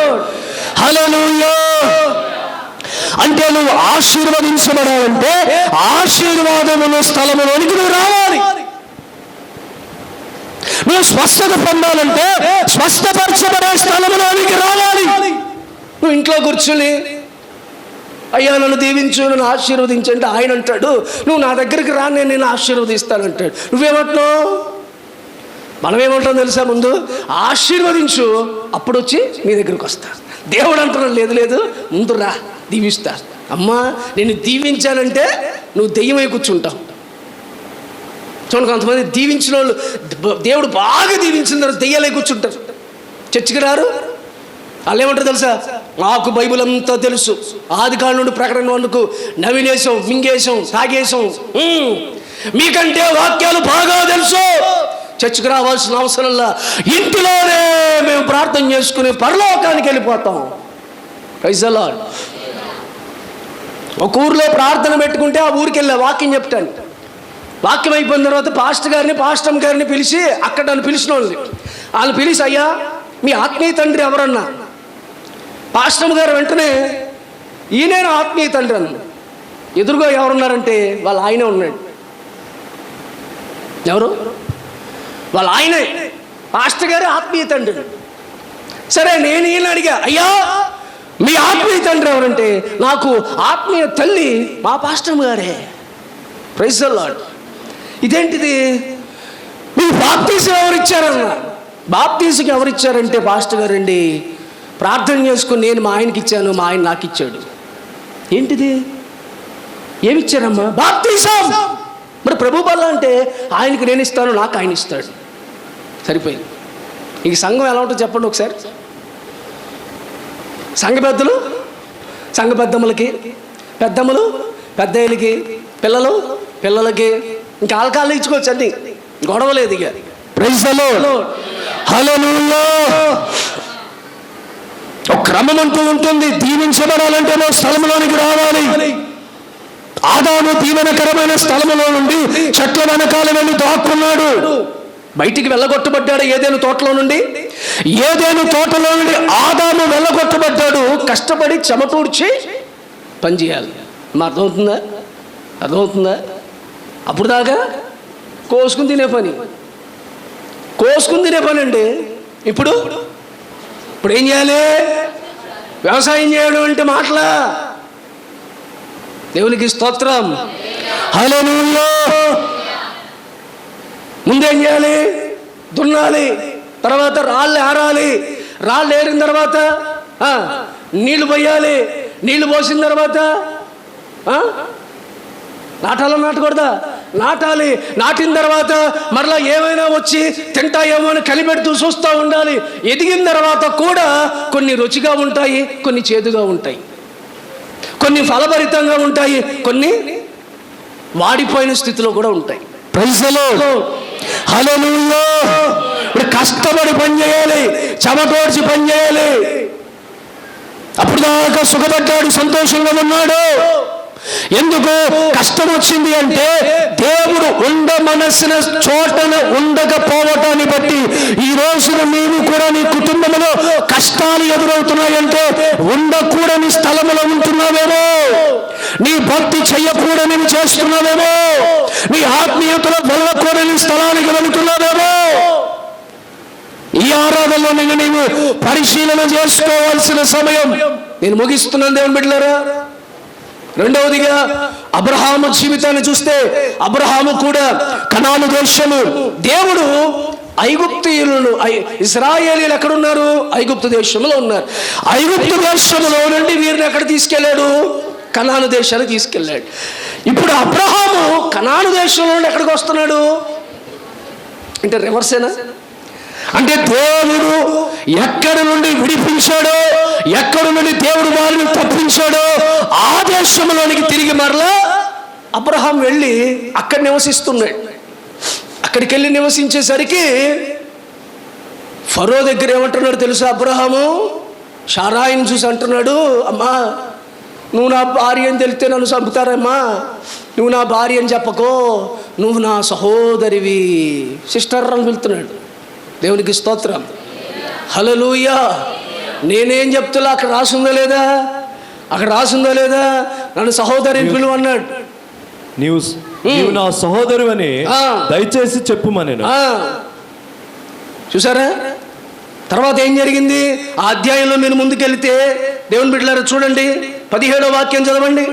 హల్లెలూయా. అంటే నువ్వు ఆశీర్వదించబడాలంటే ఆశీర్వాదముల స్థలములోనికి నువ్వు రావాలి. నువ్వు స్వస్థత పొందాలంటే స్వస్థపరచబడే స్థలంలోనికి రావాలి. నువ్వు ఇంట్లో కూర్చుని అయ్యా నన్ను దీవించు, నన్ను ఆశీర్వదించు అంటే ఆయన అంటాడు, నువ్వు నా దగ్గరికి రా, నేను నిన్ను ఆశీర్వదిస్తానంటాడు. నువ్వేమంటున్నావు? మనం ఏమంటాం తెలుసా? ముందు ఆశీర్వదించు, అప్పుడు వచ్చి నీ దగ్గరికి వస్తా. దేవుడు అంటున్నాడు, లేదు లేదు, ముందు రా, దీవిస్తా. అమ్మా నేను దీవించానంటే నువ్వు దెయ్యమై కూర్చుంటావు. చూడండి, కొంతమంది దీవించిన వాళ్ళు, దేవుడు బాగా దీవించిన తర్వాత దెయ్యాలై కూర్చుంటారు, చర్చికి రారు. వాళ్ళు ఏమంటారు తెలుసా? మాకు బైబిల్ అంతా తెలుసు, ఆదికాండం నుండి ప్రకటన వరకు నవిలేసాం, మింగేసాం, తాగేసాం, మీకంటే వాక్యాలు బాగా తెలుసు, చర్చికి రావాల్సిన అవసరంలా ఇంటిలోనే మేము ప్రార్థన చేసుకుని పరలోకానికి వెళ్ళిపోతాం. Praise the Lord. ఒక ఊరిలో ప్రార్థన పెట్టుకుంటే ఆ ఊరికి వెళ్ళా వాక్యం చెప్తాను. వాక్యం అయిపోయిన తర్వాత పాస్టర్ గారిని పిలిచి, అక్కడ నన్ను పిలిచిన వాళ్ళు పిలిచి, అయ్యా మీ ఆత్మీయ తండ్రి ఎవరన్నా? పాస్టర్ గారు వెంటనే ఈయన ఆత్మీయ తండ్రి అన్న. ఎదురుగా ఎవరున్నారంటే వాళ్ళ ఆయనే ఉన్నాడు. ఎవరు? వాళ్ళ ఆయనే, పాస్టర్ గారు ఆత్మీయ తండ్రి. సరే నేను ఈయన అడిగా, అయ్యా మీ ఆత్మీయ తండ్రి ఎవరంటే, నాకు ఆత్మీయ తల్లి మా పాస్టర్ గారే. Praise the Lord. ఇదేంటిది? మీకు బాప్తీసం ఎవరిచ్చారన్న? బాప్తీసుకి ఎవరిచ్చారంటే పాస్టర్ గారండి, ప్రార్థన చేసుకుని నేను మా ఆయనకి ఇచ్చాను, మా ఆయన నాకు ఇచ్చాడు. ఏంటిది? ఏమిచ్చారమ్మా? బాప్తీసం. మరి ప్రభు బల్ల అంటే ఆయనకి నేను ఇస్తాను, నాకు ఆయన ఇస్తాడు, సరిపోయింది. ఈ సంఘం ఎలా ఉంటుందో చెప్పండి ఒకసారి. సంఘ పెద్దలు సంఘ పెద్దమ్మలకి, పెద్దమ్మలు పెద్దయ్యలకి, పిల్లలు పిల్లలకి, ఇంకా ఆల్కాలు ఇచ్చుకోవచ్చు, అన్ని గొడవ లేదు ఇక. Praise the lord. హల్లెలూయా. ఒక క్రమం అంటూ ఉంటుంది. దీవించబడాలంటే నువ్వు స్థలంలోనికి రావాలి. ఆదాము దీవెనకరమైన స్థలములో నుండి చెట్ల వెనకాల వెళ్ళి దాక్కున్నాడు. బయటికి వెళ్ళగొట్టబడ్డాడు ఏదేను తోటలో నుండి. ఏదేను తోటలో నుండి ఆదాము వెళ్ళగొట్టబడ్డాడు. కష్టపడి చెమటూడ్చి పని చేయాలి. అర్థమవుతుందా? అర్థమవుతుందా? అప్పుడు దాకా కోసుకుని తినే పని, కోసుకుని తినే పని అండి. ఇప్పుడు ఏం చేయాలి? వ్యవసాయం చేయడం అంటే మాటలా? దేవునికి స్తోత్రం. హల్లెలూయా. ముందేం చేయాలి? దున్నాలి,
తర్వాత రాళ్ళు ఏరాలి, రాళ్ళు ఏరిన తర్వాత నీళ్లు పోయాలి, నీళ్లు పోసిన తర్వాత నాటాలా నాటకూడదా? నాటాలి. నాటిన తర్వాత మరలా ఏమైనా వచ్చి తింటాయేమో అని కలిపెడుతూ చూస్తూ ఉండాలి. ఎదిగిన తర్వాత కూడా కొన్ని రుచిగా ఉంటాయి, కొన్ని చేదుగా ఉంటాయి, కొన్ని ఫలభరితంగా ఉంటాయి, కొన్ని వాడిపోయిన స్థితిలో కూడా ఉంటాయి.
ప్రజలు హల్లెలూయా. ఇప్పుడు కష్టపడి పని చేయాలి, చెమటోడ్చి పని చేయాలి. అప్పుడు దాకా సుఖపడ్డాడు, సంతోషంగా ఉన్నాడు. ఎందుకు కష్టం వచ్చింది అంటే దేవుడు ఉండమనసిన చోటన ఉండకపోవటాన్ని బట్టి ఈ రోజున నీవు కూడా నీ కుటుంబంలో కష్టాలు ఎదురవుతున్నాయంటే ఉండకూడని స్థలములో ఉంటున్నావేమో, నీ భక్తి చెయ్యకూడని చేస్తున్నావేమో, నీ ఆత్మీయతలో వెళ్ళకూడని స్థలానికి వెళుతున్నావేమో. ఈ ఆరాధనలో నీవు పరిశీలన చేసుకోవాల్సిన సమయం. నేను ముగిస్తున్నాను దేవుని బిడ్డలారా. రెండవదిగా అబ్రహాము జీవితాన్ని చూస్తే అబ్రహాము కూడా కనాను దేశము, దేవుడు ఐగుప్తీయులను, ఇశ్రాయేలీలు ఎక్కడున్నారు? ఐగుప్తు దేశంలో ఉన్నారు. ఐగుప్తు దేశంలో నుండి వీరిని ఎక్కడ తీసుకెళ్ళాడు? కనాను దేశానికి తీసుకెళ్ళాడు. ఇప్పుడు అబ్రహాము కనాను దేశంలో నుండి ఎక్కడికి వస్తున్నాడు అంటే రివర్సేనా? అంటే దేవుడు ఎక్కడి నుండి విడిపించాడో, ఎక్కడి నుండి దేవుడు వారిని తప్పించాడో ఆ దేశంలోనికి తిరిగి మరలా అబ్రహాం వెళ్ళి అక్కడ నివసిస్తున్నాడు. అక్కడికి వెళ్ళి నివసించేసరికి ఫరో దగ్గర ఏమంటున్నాడు తెలుసా? అబ్రహాము షారాయిని చూసి అంటున్నాడు, అమ్మా నువ్వు నా భార్య అని తెలిస్తే నన్ను చంపుతారమ్మా, నువ్వు నా భార్య అని చెప్పకో, నువ్వు నా సహోదరివి, సిస్టర్ అని వెళ్తున్నాడు. దేవునికి స్తోత్రం, హల్లెలూయా. నేనేం చెప్తున్నా అక్కడ రాసుందా లేదా? అక్కడ రాసుందా లేదా? నన్ను సహోదరిని పిలువు అన్నాడు.
నీవు నా సహోదరు అని దయచేసి చెప్పుమని.
చూసారా తర్వాత ఏం జరిగింది? ఆ అధ్యాయంలో మీరు ముందుకెళ్తే దేవుని బిడ్డలారా చూడండి, 17వ వాక్యం చదవండి.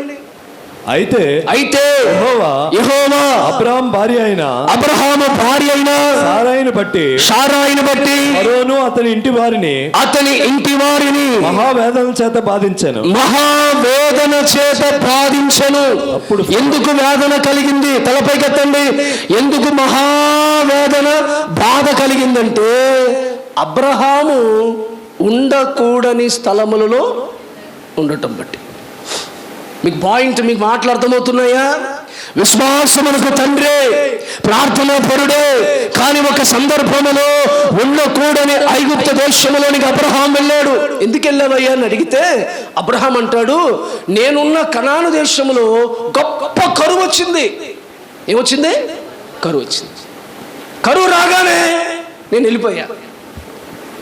అయితే యెహోవా అబ్రహాము భార్య అయిన సారాయిని బట్టి ఫరోను అతని ఇంటి వారిని మహావేదన చేత బాధించెను. అప్పుడు
ఎందుకు వేదన కలిగింది? తలపైకెత్తండి. ఎందుకు మహావేదన బాధ కలిగిందంటే అబ్రహాము ఉండకూడని స్థలములలో ఉండటం బట్టి. మీకు పాయింట్, మీకు మాటలు అర్థమవుతున్నాయా? విశ్వాసమునకు తండ్రే, ప్రార్థన పరుడే, కానీ ఒక సందర్భంలో ఉండకూడని ఐగుప్తు దేశంలోనికి అబ్రహాం వెళ్ళాడు. ఎందుకు వెళ్ళావయ్యా అని అడిగితే అబ్రహాం అంటాడు, నేనున్న కనాను దేశంలో గొప్ప కరువు వచ్చింది. ఏమొచ్చింది? కరువు వచ్చింది. కరువు రాగానే నేను వెళ్ళిపోయా.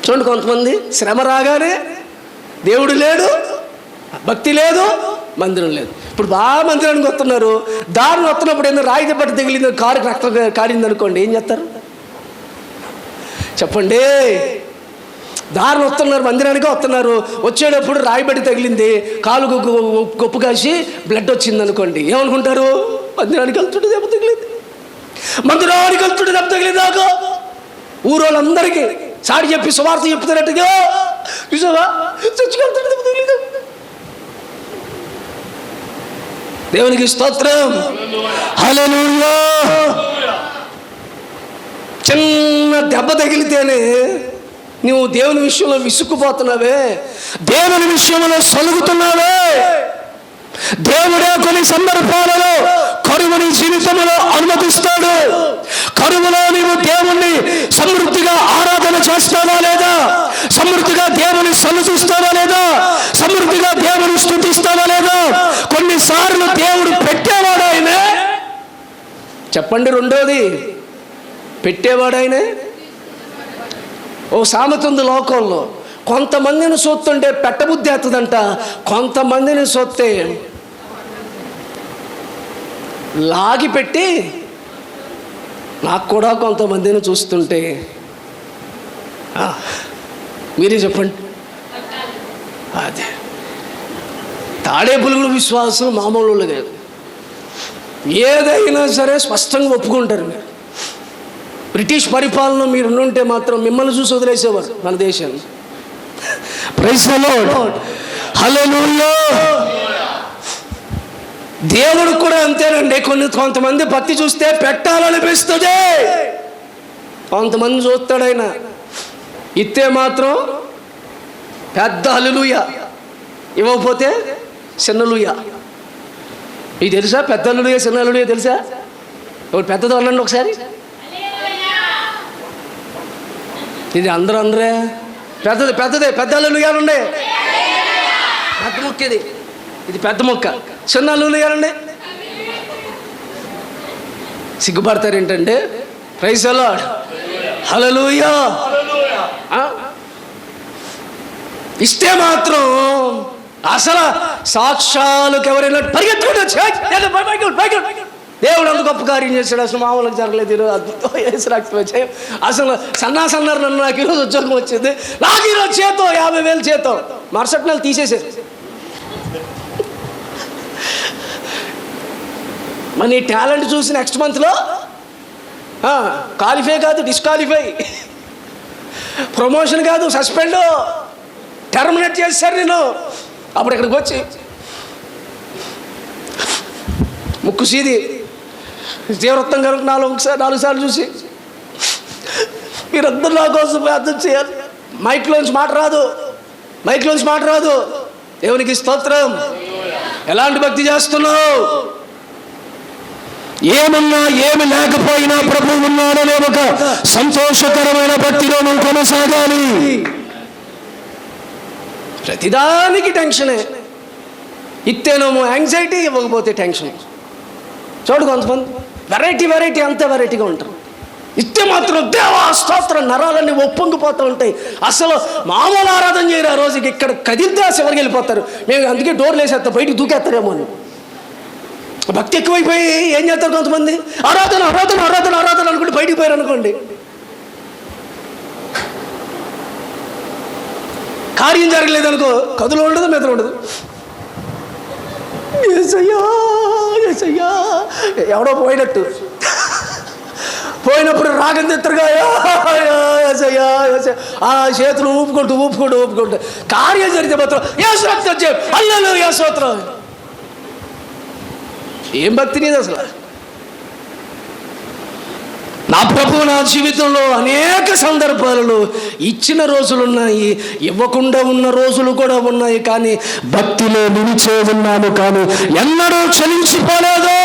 చూడండి, కొంతమంది శ్రమ రాగానే దేవుడు లేడు, భక్తి లేదు, మందిరం లేదు. ఇప్పుడు బాగా మందిరానికి వస్తున్నారు, దారిని వస్తున్నప్పుడు ఏదో రాయి దెబ్బటి తగిలింది, కారుకి రక్తం కారింది అనుకోండి, ఏం చేస్తారు చెప్పండి? దారిని వస్తున్నారు, మందిరానికి వస్తున్నారు, వచ్చేటప్పుడు రాయి బట్టి తగిలింది, కాలు గొప్పు కాసి బ్లడ్ వచ్చింది అనుకోండి, ఏమనుకుంటారు? మందిరానికి వెళ్తుంటే దెబ్బ తగిలింది, మందిరానికి వెళ్తుంటే దెబ్బ తగిలిందాక ఊరోళ్ళందరికీ సాడి చెప్పి సువార్త చెప్తున్నట్టుగా చూసావా చచ్చికెళ్తుంటే దెబ్బ తగిలింది. దేవునికి స్తోత్రం, హల్లెలూయా. చిన్న దెబ్బ తగిలితేనే నువ్వు దేవుని విషయంలో విసుక్కుపోతున్నావే, దేవుని విషయంలో సలుగుతున్నావే. దేవుడే కొన్ని సందర్భాలలో కరువుని జీవితంలో అనుమతిస్తాడు. కరువులో నీవు దేవుణ్ణి సమృద్ధిగా ఆరాధన చేస్తావా లేదా? సమృద్ధిగా దేవుని సన్నిధిస్తావా లేదా? సమృద్ధిగా దేవుని స్తుతిస్తావా లేదా? కొన్నిసార్లు దేవుడు పెట్టేవాడు ఆయనే. చెప్పండి, రెండోది పెట్టేవాడు ఆయనే. ఓ సామెత ఉంది లోకంలో, కొంతమందిని చూస్తుంటే పెట్టబుద్ధి అవుతుందంట, కొంతమందిని చూస్తే లాగి పెట్టి, నాకు కూడా కొంతమందిని చూస్తుంటే మీరే చెప్పండి. అదే తాడే పులుగులు విశ్వాసం మామూలు కాదు. ఏదైనా సరే స్పష్టంగా ఒప్పుకుంటారు మీరు.
బ్రిటిష్ పరిపాలన మీరు ఉంటే మాత్రం మిమ్మల్ని చూసి వదిలేసేవారు మన దేశాన్ని.
ప్రైజ్ ది లార్డ్, హల్లెలూయా.
దేవుడు కూడా అంతేనండి. కొంతమంది భక్తి చూస్తే పెట్టాలనిపిస్తుంది, కొంతమంది చూస్తాడు ఆయన ఇస్తే మాత్రం పెద్ద హల్లెలూయా, ఇవ్వకపోతే చిన్నలుయా. ఇది తెలుసా? పెద్ద హల్లెలూయా చిన్న హల్లెలూయా తెలుసా? ఒకటి పెద్దది అనండి ఒకసారి. ఇది అందరే పెద్దదే పెద్ద హల్లెలూయా అండి. పెద్ద మొక్క ఇది పెద్ద మొక్క. చిన్న హల్లెలూయా అండి. సిగ్గుపడతారు ఏంటంటే ప్రైజ్ ది లార్డ్, హల్లెలూయా ఇస్తే మాత్రం అసలు సాక్షాలకు ఎవరైనా పరిగెత్తుకుంటూ దేవుడు అంత గొప్ప కార్యం చేశాడు. అసలు మామూలుగా జరగలేదు, అద్భుతం చేసి అసలు సన్నారు నన్ను, నాకు ఈరోజు ఉద్యోగం వచ్చింది, నాకు ఈరోజు చేతో 50,000 చేతో, మరుసటి నెల తీసేసారు. మరి నీ టాలెంట్ చూసి నెక్స్ట్ మంత్లో క్వాలిఫై కాదు డిస్క్వాలిఫై, ప్రమోషన్ కాదు సస్పెండ్, టర్మినేట్ చేశారు నేను. అప్పుడు ఇక్కడికి వచ్చి ముక్కు సీది జీవరత్నం కనుక 4 సార్లు చూసి మీరందరూ నా కోసం ప్రార్థన చేయాలి. మైక్లోంచి మాట రాదు. దేవునికి స్తోత్రం. ఎలాంటి భక్తి చేస్తున్నావు?
ఏమన్నా ఏమి లేకపోయినా ప్రభువు ఉన్నాడనే ఒక సంతోషకరమైన భక్తిలో నువ్వు కొనసాగాలి.
ప్రతిదానికి టెన్షనే. ఇస్తేనేమో యాంగ్జైటీ, ఇవ్వకపోతే టెన్షన్. చూడు కొంతమంది వెరైటీ అంతే వెరైటీగా ఉంటారు. ఇస్తే మాత్రం దేవా స్తోత్రం, నరాలన్నీ ఒప్పొంగిపోతూ ఉంటాయి. అసలు మామూలు ఆరాధన చేయరు. ఆ రోజుకి ఇక్కడ కదిలితే చివరికి వెళ్ళిపోతారు. మేము అందుకే డోర్లు వేసేస్తాం, బయటికి దూకేస్తారేమో అని. భక్తి ఎక్కువైపోయి ఏం చేస్తారు కొంతమంది, ఆరాధన అనుకుంటే బయటికి పోయారు అనుకోండి, కార్యం జరగలేదు అనుకో, కదులు ఉండదు, మెదలు ఉండదు. ఎవడో పోయినప్పుడు రాగం తెత్తరుగా ఆ చేతులు ఊపుకుంటూ కార్యం జరిగితే మాత్రం హల్లెలూయా స్తోత్రం. ఏం భక్తి నీది అసలు? నా ప్రభువు నా జీవితంలో అనేక సందర్భాలలో ఇచ్చిన రోజులున్నాయి, ఇవ్వకుండా ఉన్న రోజులు కూడా ఉన్నాయి. కానీ భక్తిలో నిలిచే ఉన్నాను, కానీ ఎన్నడూ చలించిపోలేదు,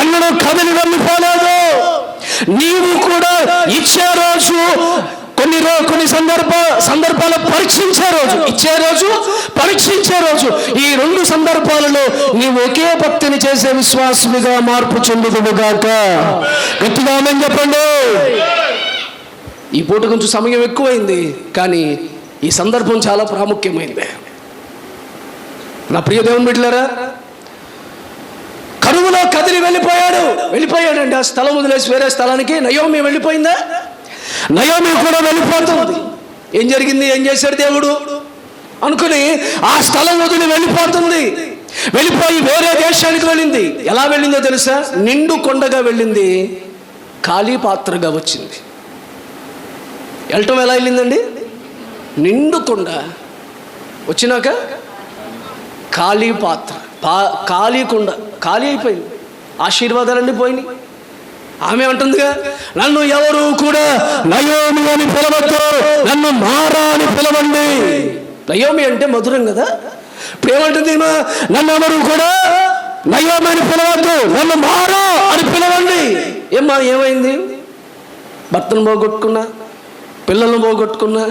ఎన్నడూ కదిలి వెళ్ళిపోలేదు. నీవు కూడా ఇచ్చే రోజు, కొన్ని సందర్భాలు పరీక్షించే రోజు, ఇచ్చే రోజు, పరీక్షించే రోజు. ఈ 2 సందర్భాలలో నీవు ఒకే భక్తిని చేసే విశ్వాసునిగా మార్పు చెందుదుగాక. గట్టిగా ఆమేన్ చెప్పండి. ఈ పూట కొంచెం సమయం ఎక్కువైంది, కానీ ఈ సందర్భం చాలా ప్రాముఖ్యమైంది. నా ప్రియ దేవుని బిడ్డలారా, కరువులో కదిలి వెళ్ళిపోయాడండి. ఆ స్థలం వదిలేసి వేరే స్థలానికి. నయోమి వెళ్ళిపోయిందా? నయోమి కూడా వెళ్ళిపోతుంది. ఏం జరిగింది, ఏం చేశాడు దేవుడు అనుకుని ఆ స్థలం వదిలి వెళ్ళిపోయి వేరే దేశానికి వెళ్ళింది. ఎలా వెళ్ళిందో తెలుసా? నిండు కొండగా వెళ్ళింది, ఖాళీ పాత్రగా వచ్చింది. వెళ్ళటం ఎలా వెళ్ళిందండి? నిండు కొండ వచ్చినాక ఖాళీ పాత్ర, ఖాళీ కొండ, ఖాళీ అయిపోయింది. ఆశీర్వాదాలన్నీ పోయినాయి. ఆమె అంటుందిగా, నన్ను ఎవరు కూడా నయోమి అని పిలవద్దు, నన్ను మారా అని పిలవండి. నయోమి అంటే మధురం కదా. ఇప్పుడు ఏమంటుంది? నన్ను ఎవరు కూడా నయోమి అని పిలవద్దు, నన్ను మారా అని పిలవండి. ఏమైంది? భర్తను పోగొట్టుకున్నా, పిల్లలను పోగొట్టుకున్నా,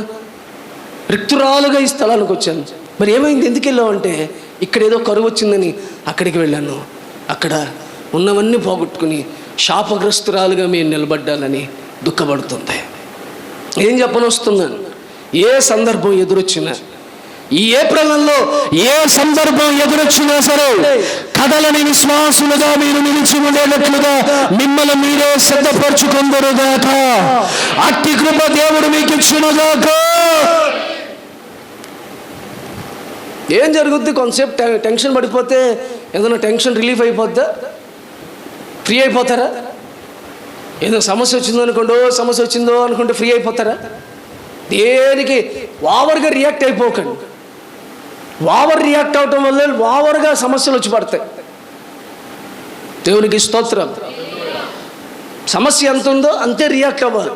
రిక్తురాలుగా ఈ స్థలానికి వచ్చాను. మరి ఏమైంది? ఎందుకు వెళ్ళావు అంటే, ఇక్కడ ఏదో కరువు వచ్చిందని అక్కడికి వెళ్ళాను. అక్కడ ఉన్నవన్నీ పోగొట్టుకుని శాపగ్రస్తురాలుగా మేము నిలబడ్డాలని దుఃఖపడుతుంది. ఏం చెప్పనొస్తున్నాను? ఏ సందర్భం ఎదురొచ్చినా, ఈ ఏప్రిల్లో ఏ సందర్భం ఎదురొచ్చినా సరే, కదలని విశ్వాసులుగా మీరు నిలిచి ఉండేటట్లుగా మిమ్మల్ని మీరే సిద్ధపరచుకుందరుగాక. అట్టి కృప దేవుడు మీకు ఇచ్చునుగాక. ఏం జరుగుద్ది? కొంతసేపు టెన్షన్ పడిపోతే ఏదైనా టెన్షన్ రిలీఫ్ అయిపోద్దా? ఫ్రీ అయిపోతారా? ఏదో సమస్య వచ్చిందో అనుకుంటే ఫ్రీ అయిపోతారా? దేనికి ఓవర్గా రియాక్ట్ అయిపోకండి. ఓవర్ రియాక్ట్ అవటం వల్ల ఓవర్గా సమస్యలు వచ్చి పడతాయి. దేవునికి స్తోత్రం. సమస్య ఎంత ఉందో అంతే రియాక్ట్ అవ్వాలి.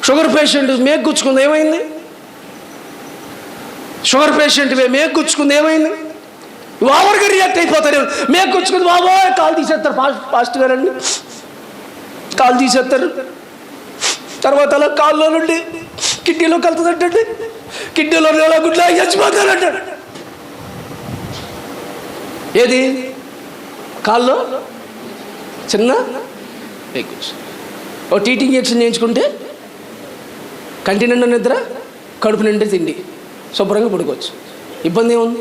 షుగర్ పేషెంట్ మేకు గుచ్చుకుంది, ఏమైంది? షుగర్ పేషెంట్ మేకు గుచ్చుకుంది, ఏమైంది? ఓవర్గా రియాక్ట్ అయిపోతారు. మేకు గుచ్చుకుంది, బాబోయ్ కాలు తీసేస్తారు, ఫాస్ట్ గారండి కాలు తీసేస్తారు. తర్వాత అలా కాల్లో నుండి కిడ్నీలో కలుతుందంటండి, కిడ్నీలో గుడ్లా చచ్చిపోతారంటాడు. ఏది? కాల్లో చిన్న ఓ టీటీ ఇంజెక్షన్ చేయించుకుంటే కంటి నిండా నిద్ర, కడుపు నిండా తిండి, శుభ్రంగా పడుకోవచ్చు. ఇబ్బంది ఏముంది?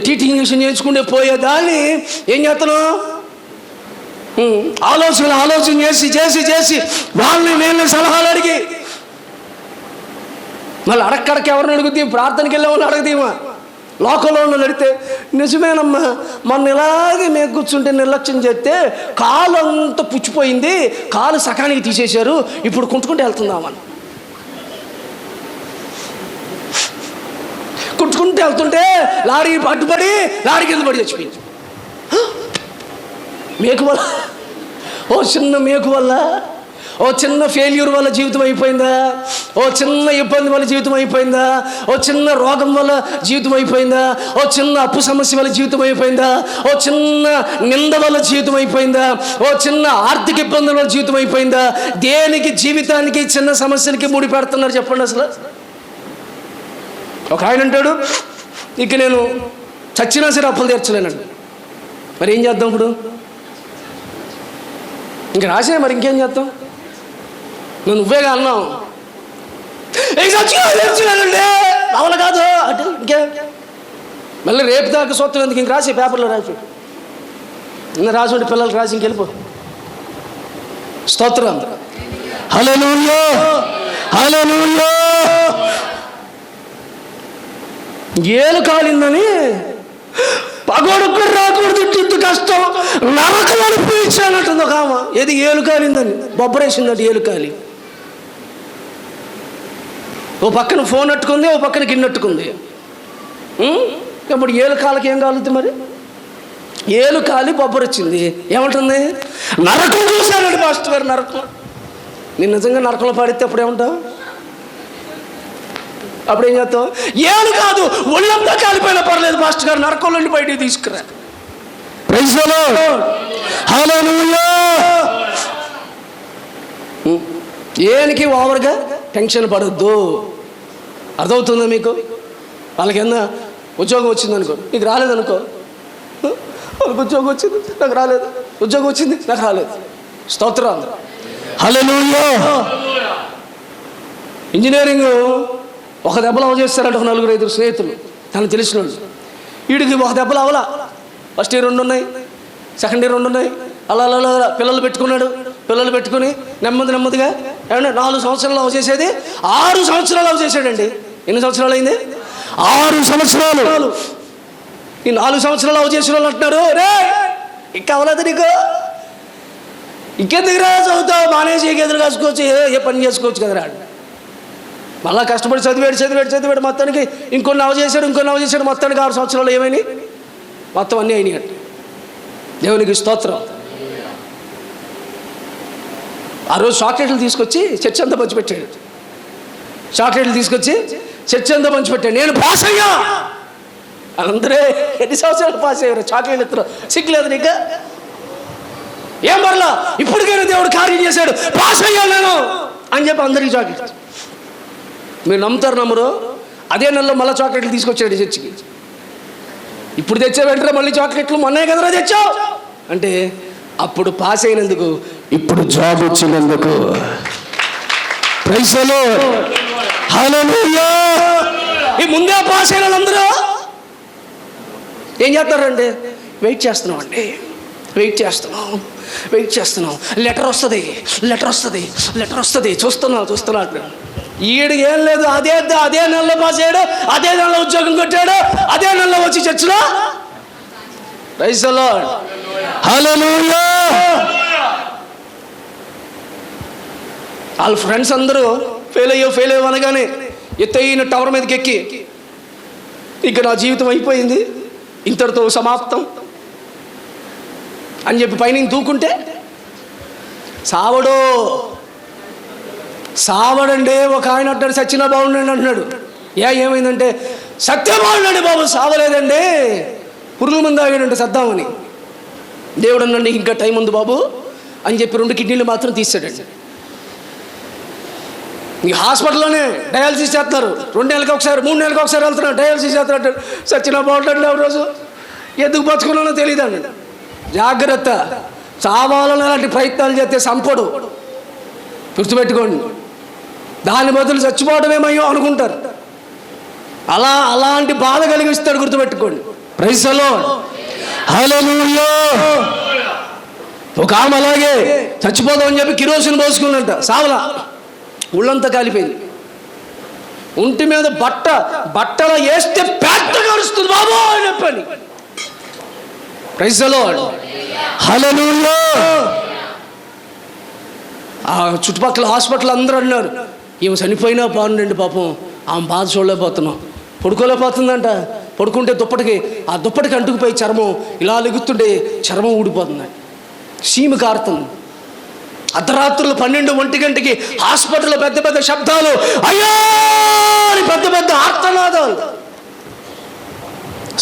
టీటీ ఇంజెక్షన్ చేయించుకుంటే పోయేదాన్ని ఏం చేస్తాను? ఆలోచన చేసి వాళ్ళని సలహాలు అడిగి మళ్ళీ అడక్కడకి ఎవరిని అడుగుతీ? ప్రార్థనకి వెళ్ళే వాళ్ళు అడగదీమా? లోకంలో ఉన్న అడిగితే నిజమేనమ్మా, మొన్న ఇలాగే మేము కూర్చుంటే నిర్లక్ష్యం చేస్తే కాలు అంతా పుచ్చిపోయింది, కాలు సకానికి తీసేశారు, ఇప్పుడు కుంటుకుంటూ వెళ్తుందామని. కుంటుకుంటూ వెళ్తుంటే లారీ అడ్డుపడి లారీ కింద పడి చచ్చిపోయింది. మేకు వల్ల, ఓ చిన్న మేకు వల్ల, ఓ చిన్న ఫెయిల్యూర్ వల్ల జీవితం అయిపోయిందా? ఓ చిన్న ఇబ్బంది వల్ల జీవితం అయిపోయిందా? ఓ చిన్న రోగం వల్ల జీవితం అయిపోయిందా? ఓ చిన్న అప్పు సమస్య వల్ల జీవితం అయిపోయిందా? ఓ చిన్న నింద వల్ల జీవితం అయిపోయిందా? ఓ చిన్న ఆర్థిక ఇబ్బందుల వల్ల జీవితం అయిపోయిందా? దేనికి జీవితానికి చిన్న సమస్యలకి ముడి పెడుతున్నారు చెప్పండి అసలు? ఒక ఆయన అంటాడు, ఇక నేను చచ్చినా సరే అప్పులు తీర్చలేనండి. మరి ఏం చేద్దాం ఇప్పుడు? ఇంక రాసే, మరి ఇంకేం చేద్దాం? నువ్వేగా అన్నావు అవల కాదు అంటే ఇంకే మళ్ళీ రేపు దాకా సొత్తం ఎందుకు? ఇంక రాసి పేపర్లో రాసి రాసి ఉంటే పిల్లలకి రాసి ఇంకెళ్ళిపో. స్తోత్రం. హల్లెలూయా, హల్లెలూయా. ఏలు కాలిందని పగోడుకు రాకూడదు, ఇంత కష్టం, నరకం అనిపించానంటుంది ఒక ఆమె. ఏది? ఏలు కాలిందని బొబ్బరేసిందంటే ఏలు కాలి. ఓ పక్కన ఫోన్ అట్టుకుంది, ఓ పక్కన గిన్నె అట్టుకుంది. ఇప్పుడు ఏలు కాలకి ఏం కాలుతుంది? మరి ఏలు కాలి బొబ్బరొచ్చింది, ఏమంటుంది? నరకం చూశానండి మాస్టర్ గారు, నరకం. నేను నిజంగా నరకంలో పాడితే అప్పుడు ఏమంటావు? అప్పుడేం చేస్తావు? ఏలు కాదు, ఒళ్ళంతా కాలిపోయినా పర్లేదు మాస్టర్ గారు, నరకంలో నుండి బయటికి తీసుకురా. ప్రైజ్ ది లార్డ్, హల్లెలూయా. ఏనికి ఓవర్గా టెన్షన్ పడొద్దు. అర్థమవుతుందా మీకు? వాళ్ళకి ఏమన్నా ఉద్యోగం వచ్చిందనుకో, నీకు రాలేదనుకో, వాళ్ళకి ఉద్యోగం వచ్చింది, నాకు రాలేదు, ఉద్యోగం వచ్చింది, నాకు రాలేదు. స్తోత్రం, హల్లెలూయా. ఇంజనీరింగ్ ఒక దెబ్బలు అవ చేస్తారంట ఒక 4-5 స్నేహితులు, తనకు తెలిసిన వాళ్ళు. వీడికి ఒక దెబ్బలు అవలా. ఫస్ట్ ఇయర్ 2 ఉన్నాయి, సెకండ్ ఇయర్ 2 ఉన్నాయి. అలా అలా అలా పిల్లలు పెట్టుకున్నాడు. పిల్లలు పెట్టుకుని నెమ్మదిగా ఏమన్నా 4 సంవత్సరాలు అవ చేసేది 6 సంవత్సరాలు అవ చేశాడండి. ఎన్ని సంవత్సరాలు అయింది? 6 సంవత్సరాలు. ఈ 4 సంవత్సరాలు అవ చేసిన వాళ్ళు అంటున్నారు, రే ఇంకా అవ్వలేదు నీకు, ఇంకెందుకురా చదువుతావు, మానేసి ఎదురు కాసుకోవచ్చు, ఏ పని చేసుకోవచ్చు కదరా. మళ్ళా కష్టపడి చదివాడు మొత్తానికి ఇంకొన్ని అవ చేశాడు మొత్తానికి 6 సంవత్సరాలు ఏమైనాయి? మొత్తం అన్నీ అయినాయి అంటే. దేవునికి స్తోత్రం. ఆ రోజు చాక్లెట్లు తీసుకొచ్చి చర్చ్ అంతా పంచిపెట్టాడు. నేను పాస్ అయ్యా. అందరే ఎన్ని సంవత్సరాలు పాస్ అయ్యారు? చాక్లెట్లు ఎత్తురు, సిగ్గులేదు నీకు? ఏం పర్లా, ఇప్పటికైనా దేవుడు కార్యం చేశాడు, పాస్ అయ్యా నేను అని చెప్పి అందరికీ చాక్లెట్. మీరు నమ్ముతారు నమ్మరు? అదే నెలలో మళ్ళీ చాక్లెట్లు తీసుకొచ్చాడు చర్చికి. ఇప్పుడు తెచ్చా వెంటనే మళ్ళీ చాక్లెట్లు, మొన్నే కదరా తెచ్చావు అంటే అప్పుడు పాస్ అయినందుకు, ఇప్పుడు జాబ్ వచ్చినందుకు. ప్రైజ్ ది లార్డ్, హల్లెలూయా. ఈ ముందే పాస్ అయిన వాళ్ళందరూ ఏం చేస్తారంటే వెయిట్ చేస్తున్నాం, లెటర్ వస్తుంది, చూస్తున్నా. ఈడు ఏం లేదు, అదే నెలలో పాస్ అయ్యాడు, అదే నెలలో ఉద్యోగం కొట్టాడు, అదే నెలలో వచ్చి చర్చిలో. ప్రైజ్ ది లార్డ్, హల్లెలూయా. వాళ్ళ ఫ్రెండ్స్ అందరూ ఫెయిల్ అయ్యో అనగానే ఎత్తైన టవర్ మీదకి ఎక్కి ఇక నా జీవితం అయిపోయింది, ఇంతటితో సమాప్తం అని చెప్పి పైన దూకుంటే సావడండి. ఒక ఆయన అంటాడు సచ్చినా బాగుండండి అంటున్నాడు. ఏమైందంటే సత్యం బాగుండండి బాబు, సావలేదండి, పురుగుల మంది ఆగాడంటే సద్దామని. దేవుడు అన్నాడు ఇంకా టైం ఉంది బాబు అని చెప్పి 2 కిడ్నీలు మాత్రం తీసాడండి. ఈ హాస్పిటల్లోనే డయాలసిస్ చేస్తున్నారు, 2 నెలలకు ఒకసారి 3 నెలలకు ఒకసారి వెళ్తున్నారు, డయాలసిస్ చేస్తున్నట్టు. సచ్చినా బాగుంటాడు ఆ రోజు, ఎందుకు బతుకున్నానో తెలియదండి. జాగ్రత్త, చావాలని అలాంటి ప్రయత్నాలు చేస్తే సంపడు, గుర్తుపెట్టుకోండి. దాని బదులు చచ్చిపోవడమేమయ్యో అనుకుంటారు, అలాంటి బాధ కలిగిస్తాడు, గుర్తుపెట్టుకోండి. Praise the lord, hallelujah. ఒక ఆమె అలాగే చచ్చిపోదామని చెప్పి కిరోసిన్ పోసుకుందంట, సావలా, ఉళ్ళంతా కాలిపోయింది. ఒంటి మీద బట్టలు వేస్తే పెద్ద కరుస్తుంది బాబు అని చెప్పండి. ప్రైజ్ ది లార్డ్, హల్లెలూయా. ఆ చుట్టుపక్కల హాస్పిటల్ అందరూ అన్నారు ఈమె చనిపోయినా బాగుండండి పాపం, ఆమె బాధ చూడలేకపోతున్నాం. పడుకోలేకపోతుందంట, పడుకుంటే ఆ దుప్పటికి అంటుకుపోయి చర్మం ఇలా లెగుతుంటే చర్మం ఊడిపోతుందండి, సీమ కారుతుంది. అర్ధరాత్రులు 12-1 గంటకి హాస్పిటల్లో పెద్ద శబ్దాలు, అయ్యో అని పెద్ద ఆర్తనాదాలు.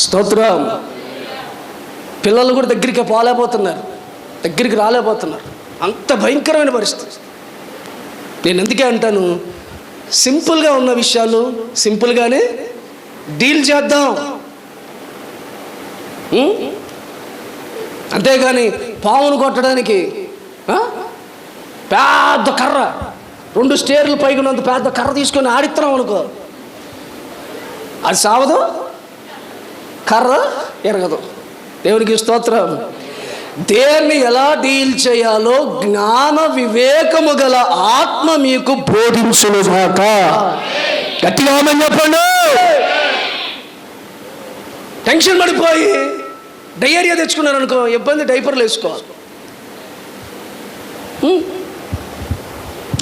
స్తోత్రం. పిల్లలు కూడా దగ్గరికి రాలేకపోతున్నారు, అంత భయంకరమైన పరిస్థితి. నేను అందుకే అంటాను, సింపుల్గా ఉన్న విషయాలు సింపుల్గానే డీల్ చేద్దాం, అంతేగాని పావును కొట్టడానికి పెద్ద కర్ర 2 స్టేర్లు పైకి ఉన్నంత పెద్ద కర్ర తీసుకొని ఆడిస్తున్నాం అనుకో, అది సావదు, కర్ర ఎరగదు. దేవునికి స్తోత్రం. దేన్ని ఎలా డీల్ చేయాలో జ్ఞాన వివేకము గల ఆత్మ మీకు బోధించునుగాక. గట్టిగా ఆమేన్ చెప్పండి. టెన్షన్ పడిపోయి డయేరియా తెచ్చుకున్నారు అనుకో, ఇబ్బంది, డైపర్లు వేసుకోవాలి.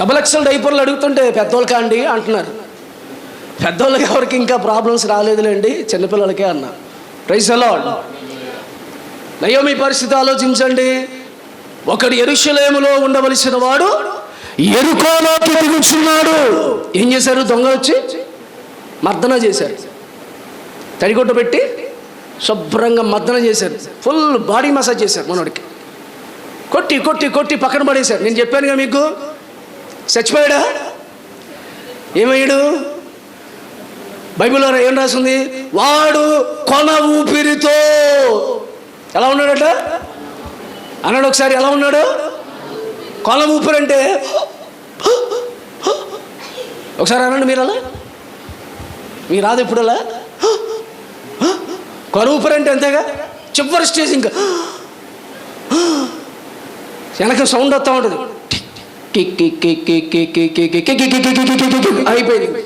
XXL డైపర్లు అడుగుతుంటే పెద్దోళ్ళకా అండి అంటున్నారు. పెద్దోళ్ళకి ఎవరికి ఇంకా ప్రాబ్లమ్స్ రాలేదులేండి, చిన్నపిల్లలకే అన్నా. Praise the Lord. అయ్యో మీ పరిస్థితి ఆలోచించండి. ఒకడు యెరూషలేములో ఉండవలసిన వాడు యెరికోలోకి దిగుచున్నాడు. ఏం చేశారు? దొంగలు వచ్చి మర్దన చేశారు, తడిగుడ్డ పెట్టి శుభ్రంగా మర్దన చేశారు, ఫుల్ బాడీ మసాజ్ చేశారు. మనోడికి కొట్టి కొట్టి కొట్టి పక్కన పడేశారు. నేను చెప్పానుగా మీకు, చచ్చిపోయాడా? ఏమయ్యాడు? బైబిల్లో ఏం రాసింది? వాడు కొన ఊపిరితో ఎలా ఉన్నాడట అన్నాడు. ఒకసారి ఎలా ఉన్నాడు? కొన ఊపిరి అంటే ఒకసారి అనండి మీరు, అలా మీరు రాదు ఎప్పుడు అలా. కొన ఊపిరి అంటే అంతేగా, చివరి స్టేజ్. ఇంకా వెనక సౌండ్ వస్తూ ఉంటుంది, అయిపోయింది.